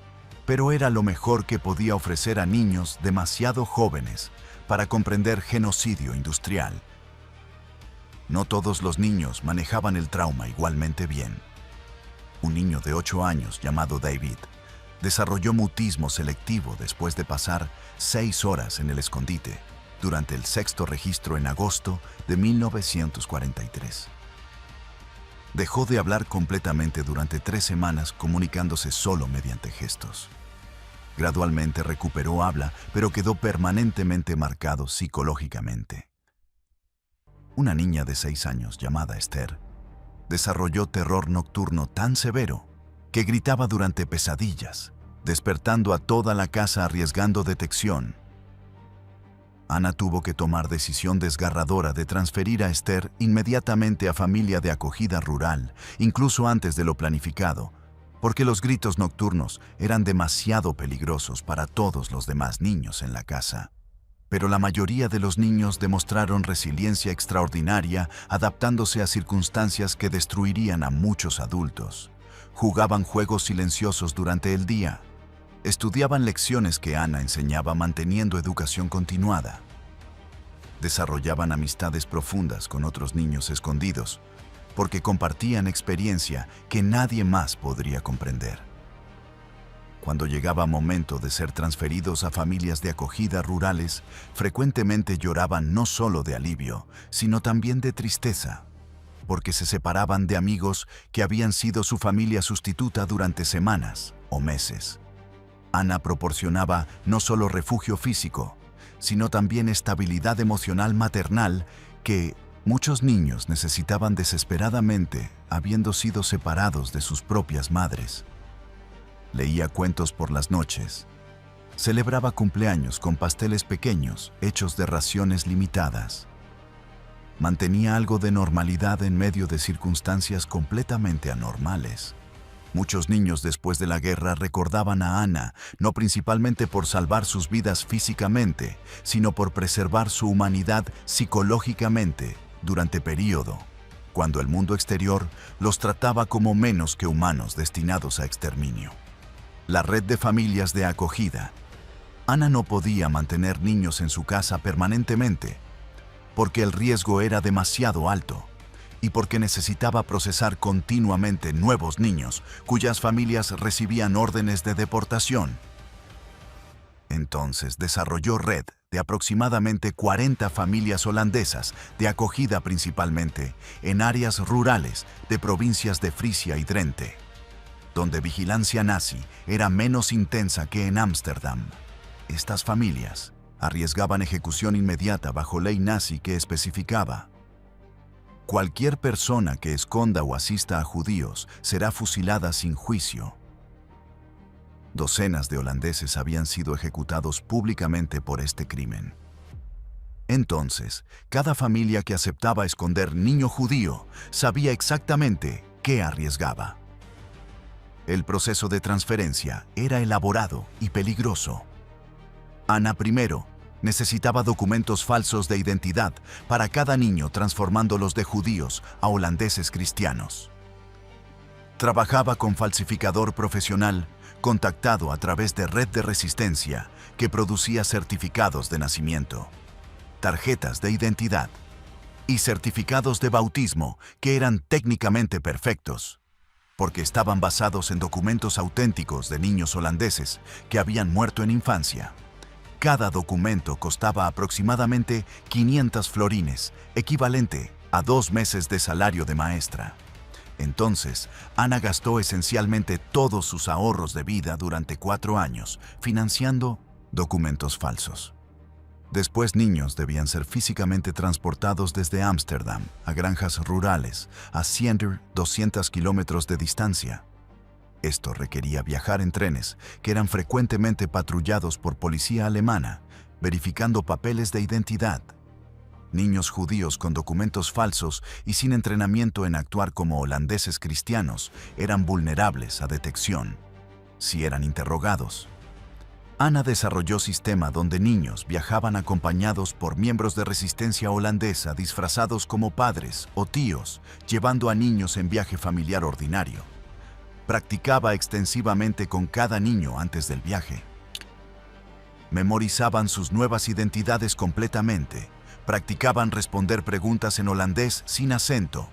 pero era lo mejor que podía ofrecer a niños demasiado jóvenes para comprender genocidio industrial. No todos los niños manejaban el trauma igualmente bien. Un niño de 8 años llamado David desarrolló mutismo selectivo después de pasar 6 horas en el escondite durante el 6º registro en agosto de 1943. Dejó de hablar completamente durante 3 semanas, comunicándose solo mediante gestos. Gradualmente recuperó habla, pero quedó permanentemente marcado psicológicamente. Una niña de 6 años llamada Esther desarrolló terror nocturno tan severo que gritaba durante pesadillas, despertando a toda la casa arriesgando detección. Ana tuvo que tomar decisión desgarradora de transferir a Esther inmediatamente a familia de acogida rural, incluso antes de lo planificado, porque los gritos nocturnos eran demasiado peligrosos para todos los demás niños en la casa. Pero la mayoría de los niños demostraron resiliencia extraordinaria, adaptándose a circunstancias que destruirían a muchos adultos. Jugaban juegos silenciosos durante el día. Estudiaban lecciones que Ana enseñaba manteniendo educación continuada. Desarrollaban amistades profundas con otros niños escondidos, porque compartían experiencia que nadie más podría comprender. Cuando llegaba momento de ser transferidos a familias de acogida rurales, frecuentemente lloraban no solo de alivio, sino también de tristeza. porque se separaban de amigos que habían sido su familia sustituta durante semanas o meses. Ana proporcionaba no solo refugio físico, sino también estabilidad emocional maternal que muchos niños necesitaban desesperadamente, habiendo sido separados de sus propias madres. Leía cuentos por las noches. Celebraba cumpleaños con pasteles pequeños hechos de raciones limitadas. Mantenía algo de normalidad en medio de circunstancias completamente anormales. Muchos niños después de la guerra recordaban a Ana, no principalmente por salvar sus vidas físicamente, sino por preservar su humanidad psicológicamente durante período, cuando el mundo exterior los trataba como menos que humanos destinados a exterminio. La red de familias de acogida. Ana no podía mantener niños en su casa permanentemente, porque el riesgo era demasiado alto y porque necesitaba procesar continuamente nuevos niños cuyas familias recibían órdenes de deportación. Entonces desarrolló red de aproximadamente 40 familias holandesas de acogida principalmente en áreas rurales de provincias de Frisia y Drenthe, donde vigilancia nazi era menos intensa que en Ámsterdam. Estas familias arriesgaban ejecución inmediata bajo ley nazi que especificaba: cualquier persona que esconda o asista a judíos será fusilada sin juicio. Docenas de holandeses habían sido ejecutados públicamente por este crimen. Entonces, cada familia que aceptaba esconder niño judío sabía exactamente qué arriesgaba. El proceso de transferencia era elaborado y peligroso. Ana primero necesitaba documentos falsos de identidad para cada niño, transformándolos de judíos a holandeses cristianos. Trabajaba con falsificador profesional contactado a través de red de resistencia que producía certificados de nacimiento, tarjetas de identidad y certificados de bautismo que eran técnicamente perfectos, porque estaban basados en documentos auténticos de niños holandeses que habían muerto en infancia. Cada documento costaba aproximadamente 500 florines, equivalente a 2 meses de salario de maestra. Entonces, Ana gastó esencialmente todos sus ahorros de vida durante 4 años, financiando documentos falsos. Después, niños debían ser físicamente transportados desde Ámsterdam a granjas rurales, a 200 kilómetros de distancia. Esto requería viajar en trenes que eran frecuentemente patrullados por policía alemana, verificando papeles de identidad. Niños judíos con documentos falsos y sin entrenamiento en actuar como holandeses cristianos eran vulnerables a detección si eran interrogados. Ana desarrolló sistema donde niños viajaban acompañados por miembros de resistencia holandesa disfrazados como padres o tíos, llevando a niños en viaje familiar ordinario. Practicaba extensivamente con cada niño antes del viaje. Memorizaban sus nuevas identidades completamente. Practicaban responder preguntas en holandés sin acento.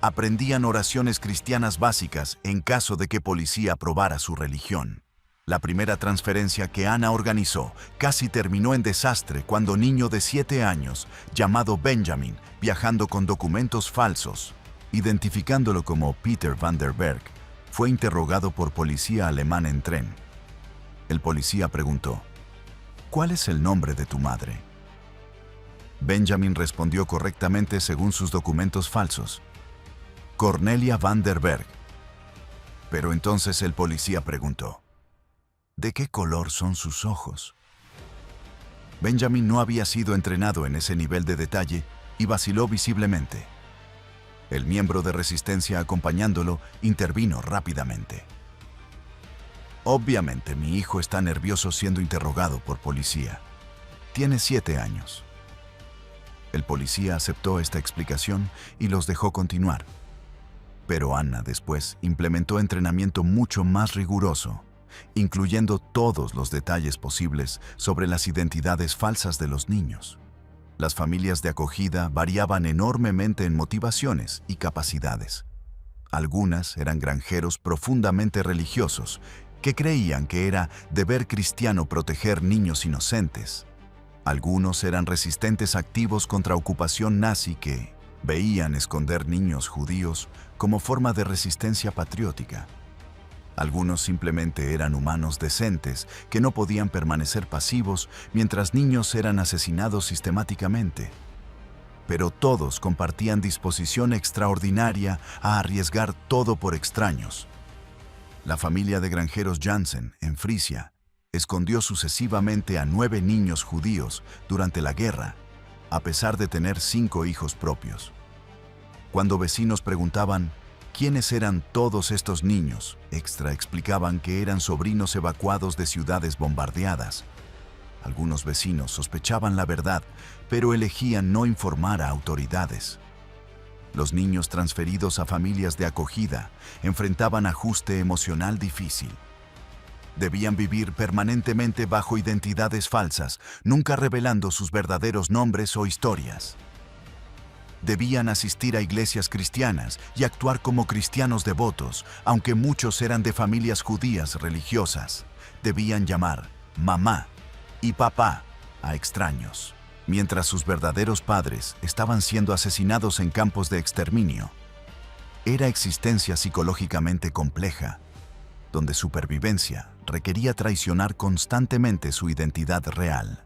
Aprendían oraciones cristianas básicas en caso de que policía probara su religión. La primera transferencia que Ana organizó casi terminó en desastre cuando niño de 7 años, llamado Benjamin, viajando con documentos falsos, identificándolo como Peter van der Berg, fue interrogado por policía alemán en tren. El policía preguntó: ¿cuál es el nombre de tu madre? Benjamin respondió correctamente según sus documentos falsos: Cornelia van der Berg. Pero entonces el policía preguntó: ¿de qué color son sus ojos? Benjamin no había sido entrenado en ese nivel de detalle y vaciló visiblemente. El miembro de resistencia acompañándolo intervino rápidamente. Obviamente mi hijo está nervioso siendo interrogado por policía. Tiene 7 años. El policía aceptó esta explicación y los dejó continuar. Pero Ana después implementó entrenamiento mucho más riguroso, incluyendo todos los detalles posibles sobre las identidades falsas de los niños. Las familias de acogida variaban enormemente en motivaciones y capacidades. Algunas eran granjeros profundamente religiosos que creían que era deber cristiano proteger niños inocentes. Algunos eran resistentes activos contra ocupación nazi que, Veían esconder niños judíos como forma de resistencia patriótica. Algunos simplemente eran humanos decentes que no podían permanecer pasivos mientras niños eran asesinados sistemáticamente. Pero todos compartían disposición extraordinaria a arriesgar todo por extraños. La familia de granjeros Jansen, en Frisia, escondió sucesivamente a 9 niños judíos durante la guerra, a pesar de tener 5 hijos propios. Cuando vecinos preguntaban quiénes eran todos estos niños, explicaban que eran sobrinos evacuados de ciudades bombardeadas. Algunos vecinos sospechaban la verdad, pero elegían no informar a autoridades. Los niños transferidos a familias de acogida enfrentaban ajuste emocional difícil. Debían vivir permanentemente bajo identidades falsas, nunca revelando sus verdaderos nombres o historias. Debían asistir a iglesias cristianas y actuar como cristianos devotos, aunque muchos eran de familias judías religiosas. Debían llamar mamá y papá a extraños, mientras sus verdaderos padres estaban siendo asesinados en campos de exterminio. Era existencia psicológicamente compleja, donde supervivencia requería traicionar constantemente su identidad real.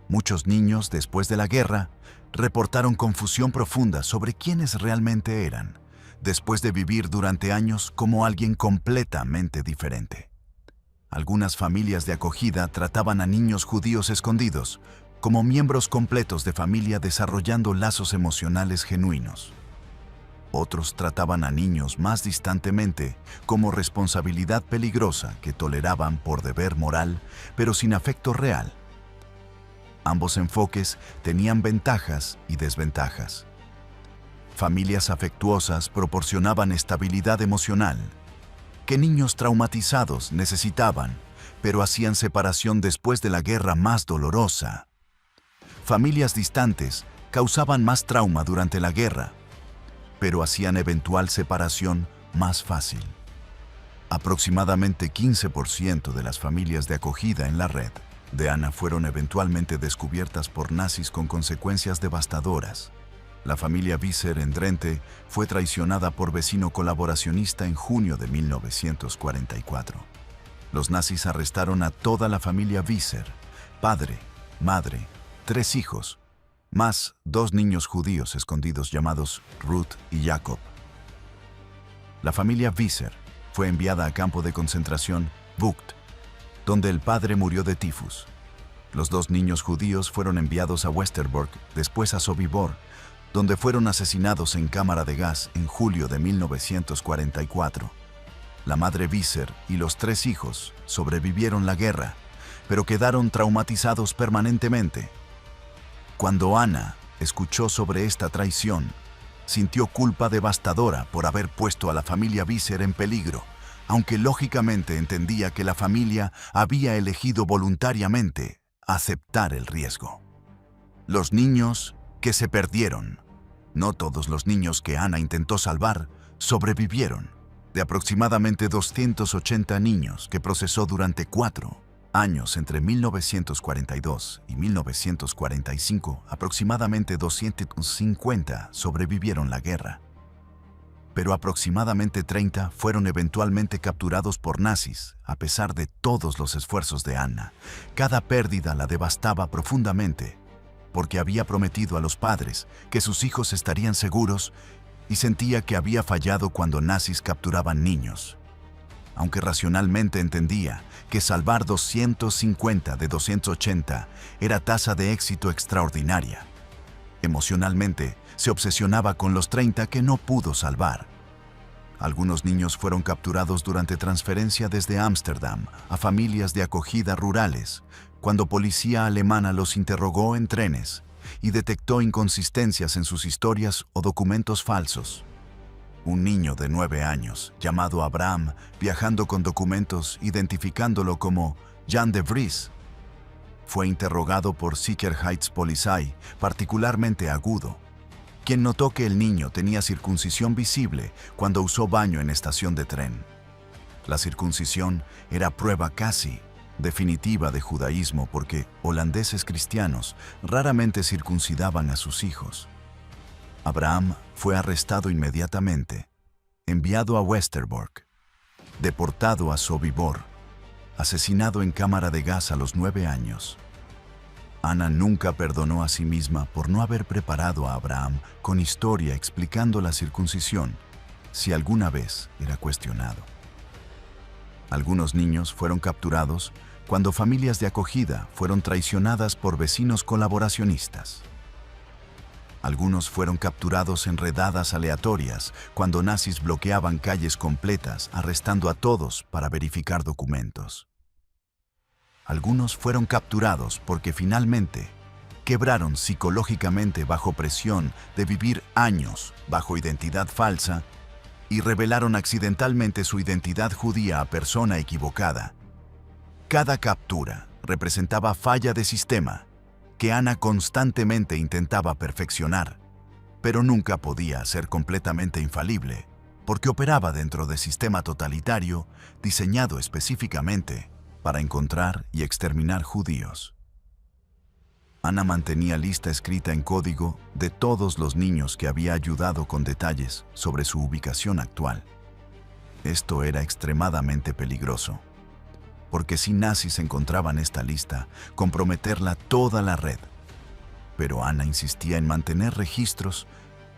Muchos niños, después de la guerra, reportaron confusión profunda sobre quiénes realmente eran, después de vivir durante años como alguien completamente diferente. Algunas familias de acogida trataban a niños judíos escondidos como miembros completos de familia, desarrollando lazos emocionales genuinos. Otros trataban a niños más distantemente como responsabilidad peligrosa que toleraban por deber moral, pero sin afecto real. Ambos enfoques tenían ventajas y desventajas. Familias afectuosas proporcionaban estabilidad emocional, que niños traumatizados necesitaban, pero hacían separación después de la guerra más dolorosa. Familias distantes causaban más trauma durante la guerra, pero hacían eventual separación más fácil. Aproximadamente 15% de las familias de acogida en la red de Anna fueron eventualmente descubiertas por nazis con consecuencias devastadoras. La familia Visser en Drenthe fue traicionada por vecino colaboracionista en junio de 1944. Los nazis arrestaron a toda la familia Visser, padre, madre, 3 hijos, más 2 niños judíos escondidos llamados Ruth y Jacob. La familia Visser fue enviada a campo de concentración Vught, donde el padre murió de tifus. Los 2 niños judíos fueron enviados a Westerbork, después a Sobibor, donde fueron asesinados en cámara de gas en julio de 1944. La madre Visser y los 3 hijos sobrevivieron la guerra, pero quedaron traumatizados permanentemente. Cuando Anna escuchó sobre esta traición, sintió culpa devastadora por haber puesto a la familia Visser en peligro, aunque lógicamente entendía que la familia había elegido voluntariamente aceptar el riesgo. Los niños que se perdieron. No todos los niños que Anna intentó salvar sobrevivieron. De aproximadamente 280 niños que procesó durante 4 años entre 1942 y 1945, aproximadamente 250 sobrevivieron la guerra. Pero aproximadamente 30 fueron eventualmente capturados por nazis, a pesar de todos los esfuerzos de Anna. Cada pérdida la devastaba profundamente, porque había prometido a los padres que sus hijos estarían seguros y sentía que había fallado cuando nazis capturaban niños. Aunque racionalmente entendía que salvar 250 de 280 era tasa de éxito extraordinaria, emocionalmente se obsesionaba con los 30 que no pudo salvar. Algunos niños fueron capturados durante transferencia desde Ámsterdam a familias de acogida rurales, cuando policía alemana los interrogó en trenes y detectó inconsistencias en sus historias o documentos falsos. Un niño de 9 años, llamado Abraham, viajando con documentos identificándolo como Jan de Vries, fue interrogado por Sicherheitspolizei, particularmente agudo, quien notó que el niño tenía circuncisión visible cuando usó baño en estación de tren. La circuncisión era prueba casi definitiva de judaísmo porque holandeses cristianos raramente circuncidaban a sus hijos. Abraham fue arrestado inmediatamente, enviado a Westerbork, deportado a Sobibor, asesinado en cámara de gas a los 9 años. Ana nunca perdonó a sí misma por no haber preparado a Abraham con historia explicando la circuncisión, si alguna vez era cuestionado. Algunos niños fueron capturados cuando familias de acogida fueron traicionadas por vecinos colaboracionistas. Algunos fueron capturados en redadas aleatorias cuando nazis bloqueaban calles completas, arrestando a todos para verificar documentos. Algunos fueron capturados porque finalmente quebraron psicológicamente bajo presión de vivir años bajo identidad falsa y revelaron accidentalmente su identidad judía a persona equivocada. Cada captura representaba falla de sistema que Ana constantemente intentaba perfeccionar, pero nunca podía ser completamente infalible, porque operaba dentro de sistema totalitario diseñado específicamente para encontrar y exterminar judíos. Ana mantenía lista escrita en código de todos los niños que había ayudado con detalles sobre su ubicación actual. Esto era extremadamente peligroso, porque si nazis encontraban esta lista, comprometerla toda la red. Pero Ana insistía en mantener registros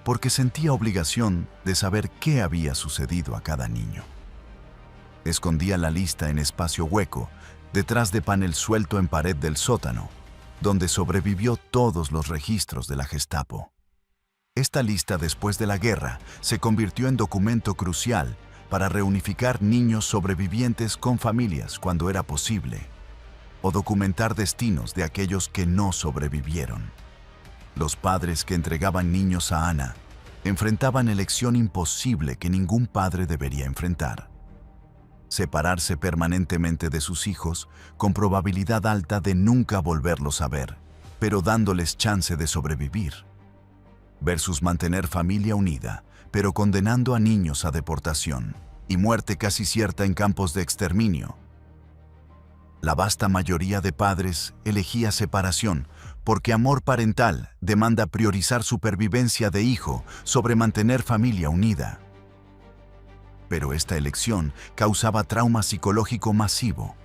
porque sentía obligación de saber qué había sucedido a cada niño. Escondía la lista en espacio hueco, detrás de panel suelto en pared del sótano, donde sobrevivió todos los registros de la Gestapo. Esta lista después de la guerra se convirtió en documento crucial para reunificar niños sobrevivientes con familias cuando era posible, o documentar destinos de aquellos que no sobrevivieron. Los padres que entregaban niños a Ana enfrentaban elección imposible que ningún padre debería enfrentar: separarse permanentemente de sus hijos con probabilidad alta de nunca volverlos a ver, pero dándoles chance de sobrevivir, versus mantener familia unida, pero condenando a niños a deportación y muerte casi cierta en campos de exterminio. La vasta mayoría de padres elegía separación porque amor parental demanda priorizar supervivencia de hijo sobre mantener familia unida. Pero esta elección causaba trauma psicológico masivo.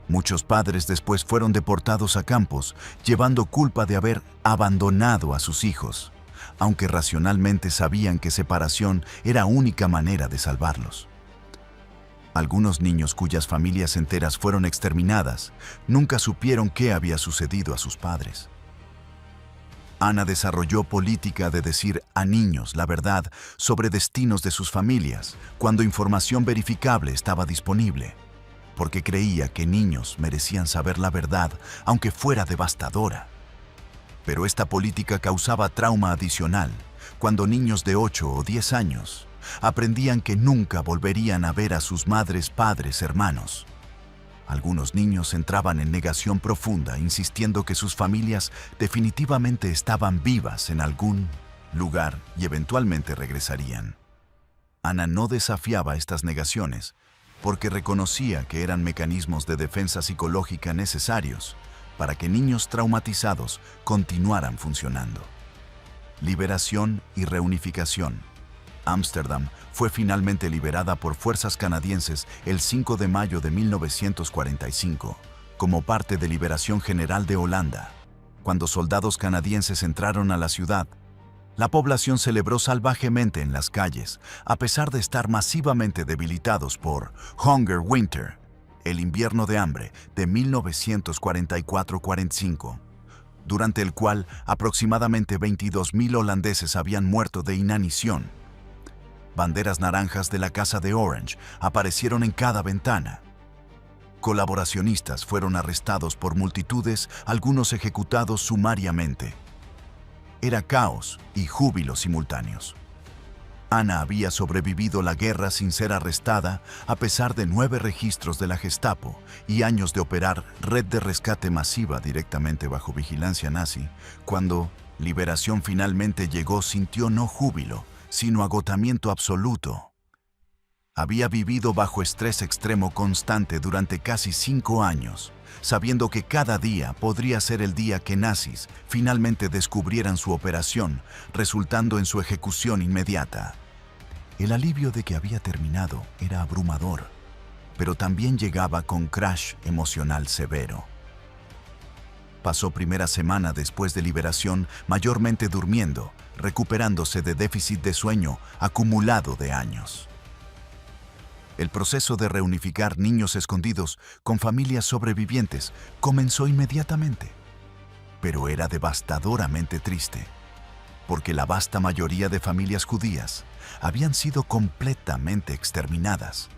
Muchos padres después fueron deportados a campos, llevando culpa de haber abandonado a sus hijos, aunque racionalmente sabían que separación era única manera de salvarlos. Algunos niños cuyas familias enteras fueron exterminadas nunca supieron qué había sucedido a sus padres. Ana desarrolló política de decir a niños la verdad sobre destinos de sus familias cuando información verificable estaba disponible, porque creía que niños merecían saber la verdad aunque fuera devastadora. Pero esta política causaba trauma adicional cuando niños de 8 o 10 años aprendían que nunca volverían a ver a sus madres, padres, hermanos. Algunos niños entraban en negación profunda, insistiendo que sus familias definitivamente estaban vivas en algún lugar y eventualmente regresarían. Ana no desafiaba estas negaciones porque reconocía que eran mecanismos de defensa psicológica necesarios para que niños traumatizados continuaran funcionando. Liberación y reunificación. Ámsterdam fue finalmente liberada por fuerzas canadienses el 5 de mayo de 1945, como parte de Liberación General de Holanda. Cuando soldados canadienses entraron a la ciudad, la población celebró salvajemente en las calles, a pesar de estar masivamente debilitados por Hunger Winter, el invierno de hambre de 1944-45, durante el cual aproximadamente 22,000 holandeses habían muerto de inanición. Banderas naranjas de la Casa de Orange aparecieron en cada ventana. Colaboracionistas fueron arrestados por multitudes, algunos ejecutados sumariamente. Era caos y júbilo simultáneos. Ana había sobrevivido la guerra sin ser arrestada a pesar de 9 registros de la Gestapo y años de operar red de rescate masiva directamente bajo vigilancia nazi. Cuando liberación finalmente llegó, sintió no júbilo, sino agotamiento absoluto. Había vivido bajo estrés extremo constante durante casi 5 años, sabiendo que cada día podría ser el día que nazis finalmente descubrieran su operación, resultando en su ejecución inmediata. El alivio de que había terminado era abrumador, pero también llegaba con crash emocional severo. Pasó primera semana después de liberación mayormente durmiendo, recuperándose de déficit de sueño acumulado de años. El proceso de reunificar niños escondidos con familias sobrevivientes comenzó inmediatamente, pero era devastadoramente triste, porque la vasta mayoría de familias judías habían sido completamente exterminadas.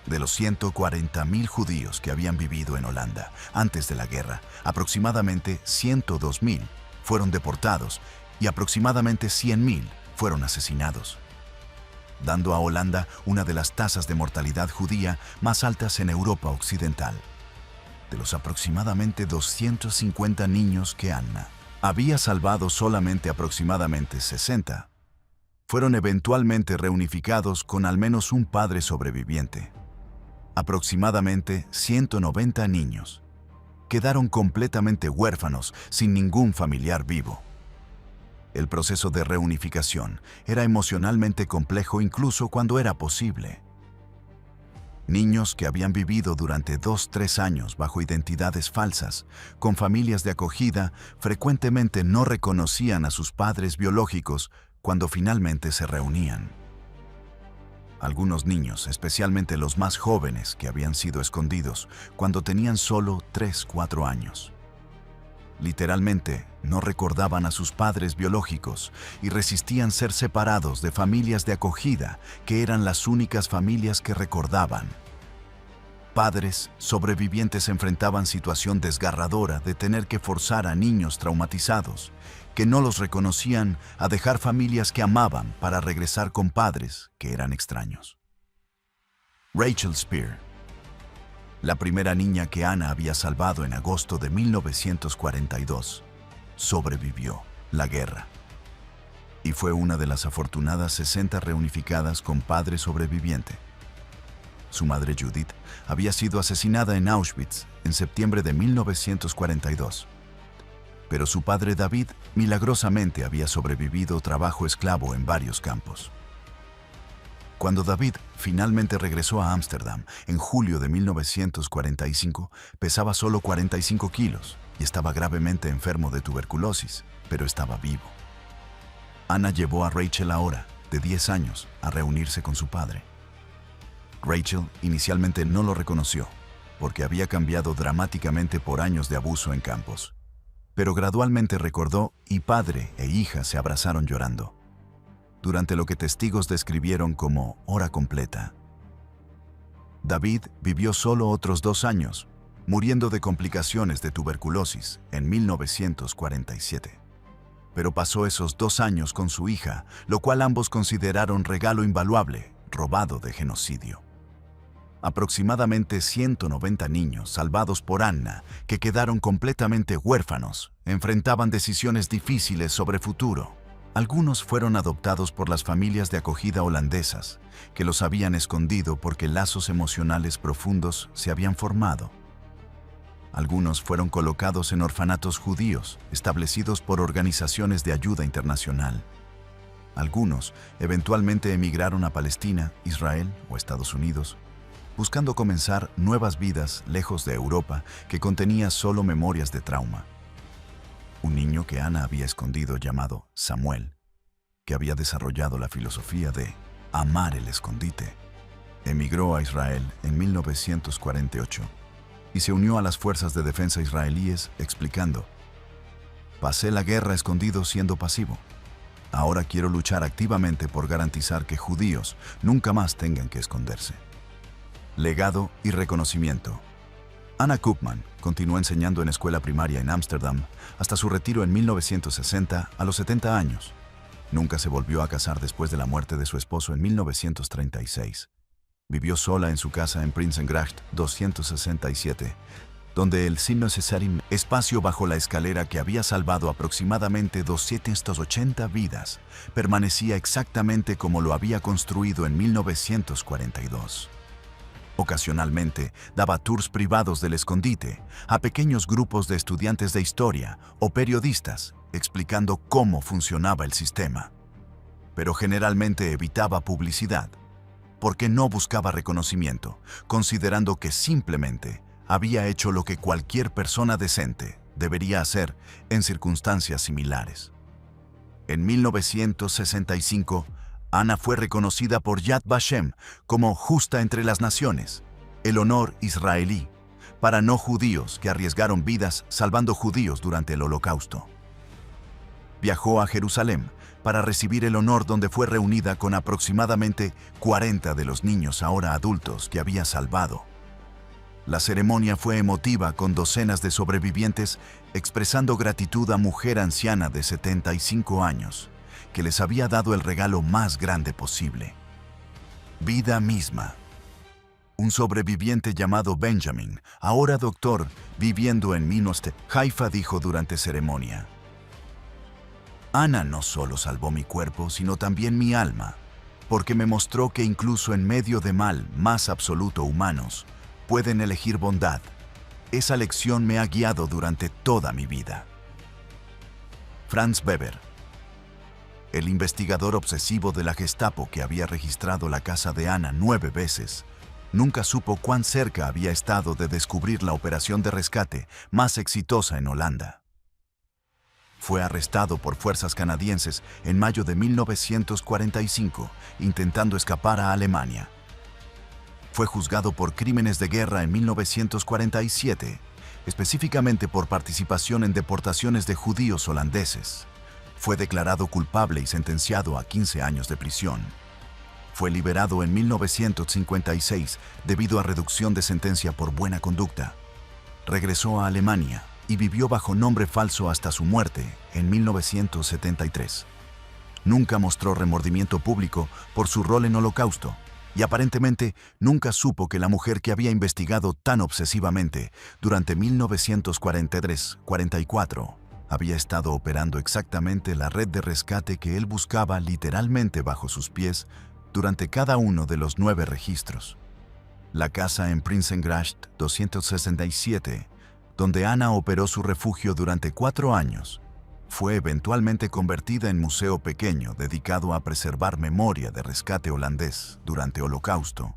De los 140.000 judíos que habían vivido en Holanda antes de la guerra, aproximadamente 102.000 fueron deportados y aproximadamente 100.000 fueron asesinados, dando a Holanda una de las tasas de mortalidad judía más altas en Europa Occidental. De los aproximadamente 250 niños que Anna había salvado, solamente aproximadamente 60 fueron eventualmente reunificados con al menos un padre sobreviviente. Aproximadamente 190 niños quedaron completamente huérfanos sin ningún familiar vivo. El proceso de reunificación era emocionalmente complejo incluso cuando era posible. Niños que habían vivido durante 2-3 años bajo identidades falsas, con familias de acogida, frecuentemente no reconocían a sus padres biológicos cuando finalmente se reunían. Algunos niños, especialmente los más jóvenes que habían sido escondidos cuando tenían solo 3-4 años, literalmente no recordaban a sus padres biológicos y resistían ser separados de familias de acogida que eran las únicas familias que recordaban. Padres sobrevivientes enfrentaban situación desgarradora de tener que forzar a niños traumatizados que no los reconocían a dejar familias que amaban para regresar con padres que eran extraños. Rachel Spear, la primera niña que Anna había salvado en agosto de 1942, sobrevivió la guerra y fue una de las afortunadas 60 reunificadas con padre sobreviviente. Su madre Judith había sido asesinada en Auschwitz en septiembre de 1942, pero su padre David milagrosamente había sobrevivido trabajo esclavo en varios campos. Cuando David finalmente regresó a Ámsterdam en julio de 1945, pesaba solo 45 kilos y estaba gravemente enfermo de tuberculosis, pero estaba vivo. Anna llevó a Rachel, ahora de 10 años, a reunirse con su padre. Rachel inicialmente no lo reconoció, porque había cambiado dramáticamente por años de abuso en campos, pero gradualmente recordó y padre e hija se abrazaron llorando, durante lo que testigos describieron como hora completa. David vivió solo otros 2 años, muriendo de complicaciones de tuberculosis en 1947. Pero pasó esos 2 años con su hija, lo cual ambos consideraron regalo invaluable, robado de genocidio. Aproximadamente 190 niños salvados por Anna, que quedaron completamente huérfanos, enfrentaban decisiones difíciles sobre futuro. Algunos fueron adoptados por las familias de acogida holandesas, que los habían escondido porque lazos emocionales profundos se habían formado. Algunos fueron colocados en orfanatos judíos, establecidos por organizaciones de ayuda internacional. Algunos eventualmente emigraron a Palestina, Israel o Estados Unidos, buscando comenzar nuevas vidas lejos de Europa que contenía solo memorias de trauma. Un niño que Anna había escondido llamado Samuel, que había desarrollado la filosofía de amar el escondite, emigró a Israel en 1948 y se unió a las fuerzas de defensa israelíes explicando: «Pasé la guerra escondido siendo pasivo. Ahora quiero luchar activamente por garantizar que judíos nunca más tengan que esconderse». Legado y reconocimiento. Anna Koopman continuó enseñando en escuela primaria en Ámsterdam hasta su retiro en 1960 a los 70 años. Nunca se volvió a casar después de la muerte de su esposo en 1936. Vivió sola en su casa en Prinsengracht 267, donde el signo Cesarim, espacio bajo la escalera que había salvado aproximadamente 280 vidas, permanecía exactamente como lo había construido en 1942. Ocasionalmente, daba tours privados del escondite a pequeños grupos de estudiantes de historia o periodistas, explicando cómo funcionaba el sistema. Pero generalmente evitaba publicidad, porque no buscaba reconocimiento, considerando que simplemente había hecho lo que cualquier persona decente debería hacer en circunstancias similares. En 1965, Ana fue reconocida por Yad Vashem como justa entre las naciones, el honor israelí, para no judíos que arriesgaron vidas salvando judíos durante el Holocausto. Viajó a Jerusalén para recibir el honor, donde fue reunida con aproximadamente 40 de los niños ahora adultos que había salvado. La ceremonia fue emotiva, con docenas de sobrevivientes expresando gratitud a mujer anciana de 75 años, que les había dado el regalo más grande posible: vida misma. Un sobreviviente llamado Benjamin, ahora doctor, viviendo en Minost, Haifa, dijo durante ceremonia: Ana no solo salvó mi cuerpo, sino también mi alma, porque me mostró que incluso en medio de mal más absoluto humanos, pueden elegir bondad. Esa lección me ha guiado durante toda mi vida. Franz Weber, el investigador obsesivo de la Gestapo que había registrado la casa de Ana 9 veces, nunca supo cuán cerca había estado de descubrir la operación de rescate más exitosa en Holanda. Fue arrestado por fuerzas canadienses en mayo de 1945, intentando escapar a Alemania. Fue juzgado por crímenes de guerra en 1947, específicamente por participación en deportaciones de judíos holandeses. Fue declarado culpable y sentenciado a 15 años de prisión. Fue liberado en 1956 debido a reducción de sentencia por buena conducta. Regresó a Alemania y vivió bajo nombre falso hasta su muerte en 1973. Nunca mostró remordimiento público por su rol en Holocausto, y aparentemente nunca supo que la mujer que había investigado tan obsesivamente durante 1943-44 había estado operando exactamente la red de rescate que él buscaba literalmente bajo sus pies durante cada uno de los 9 registros. La casa en Prinsengracht 267, donde Ana operó su refugio durante 4 años, fue eventualmente convertida en museo pequeño dedicado a preservar memoria de rescate holandés durante Holocausto.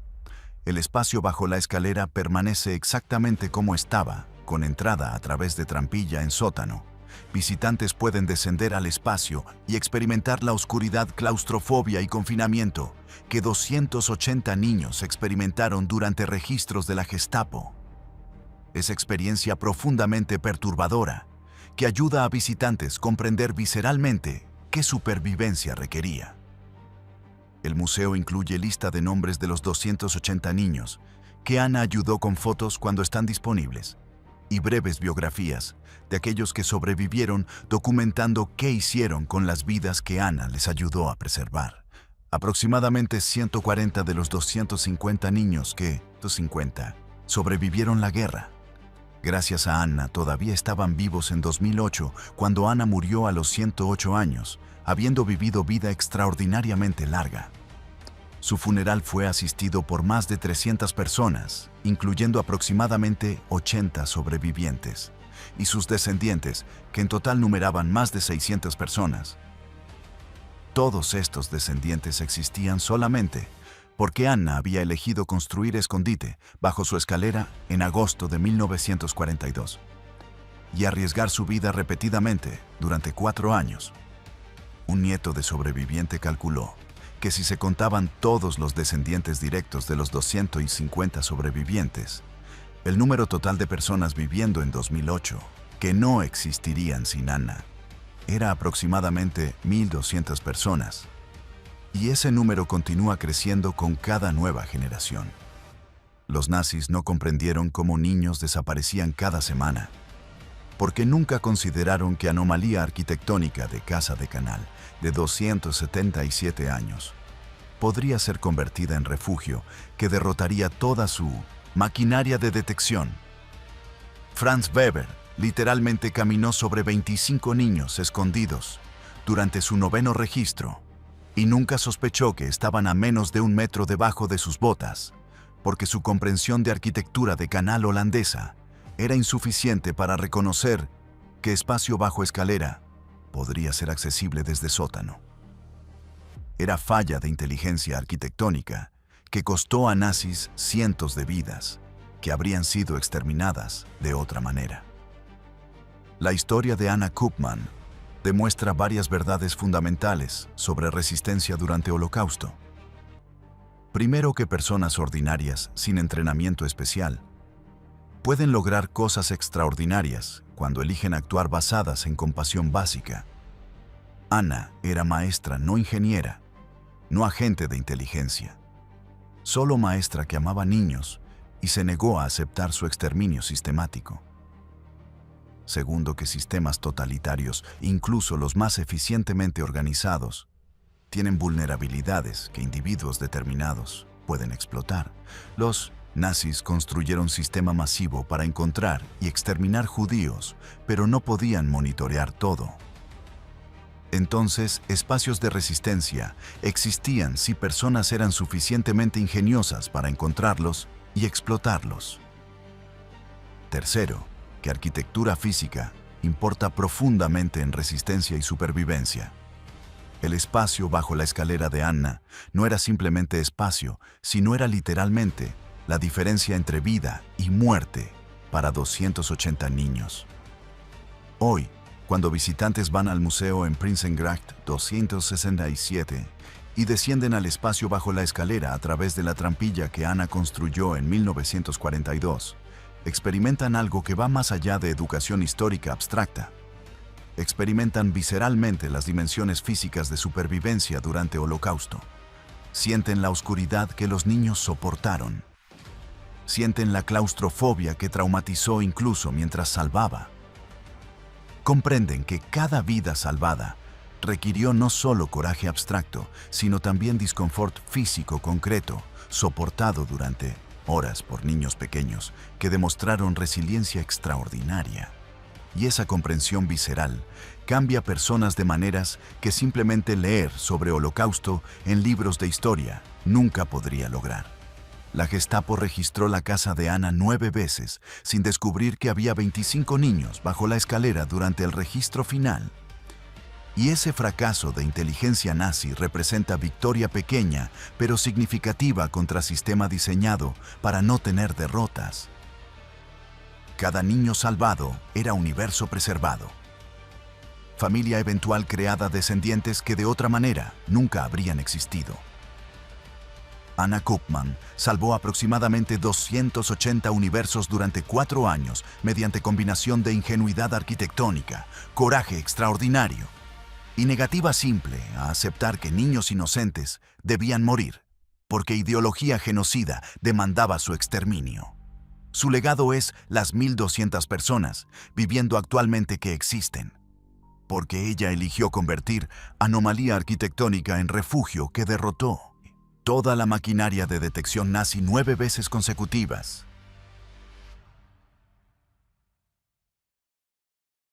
El espacio bajo la escalera permanece exactamente como estaba, con entrada a través de trampilla en sótano. Visitantes pueden descender al espacio y experimentar la oscuridad, claustrofobia y confinamiento que 280 niños experimentaron durante registros de la Gestapo. Es experiencia profundamente perturbadora, que ayuda a visitantes a comprender visceralmente qué supervivencia requería. El museo incluye lista de nombres de los 280 niños que Ana ayudó con fotos cuando están disponibles, y breves biografías de aquellos que sobrevivieron, documentando qué hicieron con las vidas que Ana les ayudó a preservar. Aproximadamente 140 de los 250 niños que, sobrevivieron la guerra. Gracias a Ana, todavía estaban vivos en 2008, cuando Ana murió a los 108 años, habiendo vivido vida extraordinariamente larga. Su funeral fue asistido por más de 300 personas, incluyendo aproximadamente 80 sobrevivientes, y sus descendientes, que en total numeraban más de 600 personas. Todos estos descendientes existían solamente porque Ana había elegido construir escondite bajo su escalera en agosto de 1942 y arriesgar su vida repetidamente durante 4 años. Un nieto de sobreviviente calculó que si se contaban todos los descendientes directos de los 250 sobrevivientes, el número total de personas viviendo en 2008 que no existirían sin Ana era aproximadamente 1.200 personas. Y ese número continúa creciendo con cada nueva generación. Los nazis no comprendieron cómo niños desaparecían cada semana, porque nunca consideraron que anomalía arquitectónica de casa de canal de 277 años podría ser convertida en refugio que derrotaría toda su maquinaria de detección. Franz Weber literalmente caminó sobre 25 niños escondidos durante su 9º registro y nunca sospechó que estaban a menos de 1 metro debajo de sus botas, porque su comprensión de arquitectura de canal holandesa era insuficiente para reconocer que espacio bajo escalera podría ser accesible desde sótano. Era falla de inteligencia arquitectónica que costó a nazis cientos de vidas que habrían sido exterminadas de otra manera. La historia de Anna Koopman demuestra varias verdades fundamentales sobre resistencia durante Holocausto. Primero, que personas ordinarias sin entrenamiento especial pueden lograr cosas extraordinarias cuando eligen actuar basadas en compasión básica. Anna era maestra, no ingeniera, no agente de inteligencia, solo maestra que amaba niños y se negó a aceptar su exterminio sistemático. Segundo, que sistemas totalitarios, incluso los más eficientemente organizados, tienen vulnerabilidades que individuos determinados pueden explotar. Los nazis construyeron un sistema masivo para encontrar y exterminar judíos, pero no podían monitorear todo. Entonces, espacios de resistencia existían si personas eran suficientemente ingeniosas para encontrarlos y explotarlos. Tercero, que arquitectura física importa profundamente en resistencia y supervivencia. El espacio bajo la escalera de Anna no era simplemente espacio, sino era literalmente la diferencia entre vida y muerte para 280 niños. Hoy, cuando visitantes van al museo en Prinsengracht 267 y descienden al espacio bajo la escalera a través de la trampilla que Anna construyó en 1942, experimentan algo que va más allá de educación histórica abstracta. Experimentan visceralmente las dimensiones físicas de supervivencia durante Holocausto. Sienten la oscuridad que los niños soportaron. Sienten la claustrofobia que traumatizó incluso mientras salvaba. Comprenden que cada vida salvada requirió no solo coraje abstracto, sino también disconfort físico concreto, soportado durante horas por niños pequeños que demostraron resiliencia extraordinaria. Y esa comprensión visceral cambia personas de maneras que simplemente leer sobre Holocausto en libros de historia nunca podría lograr. La Gestapo registró la casa de Anna 9 veces sin descubrir que había 25 niños bajo la escalera durante el registro final. Y ese fracaso de inteligencia nazi representa victoria pequeña pero significativa contra sistema diseñado para no tener derrotas. Cada niño salvado era universo preservado. Familia eventual creada, descendientes que de otra manera nunca habrían existido. Anna Koopman salvó aproximadamente 280 universos durante 4 años mediante combinación de ingenuidad arquitectónica, coraje extraordinario y negativa simple a aceptar que niños inocentes debían morir, porque ideología genocida demandaba su exterminio. Su legado es las 1.200 personas viviendo actualmente que existen, porque ella eligió convertir anomalía arquitectónica en refugio que derrotó toda la maquinaria de detección nazi 9 veces consecutivas.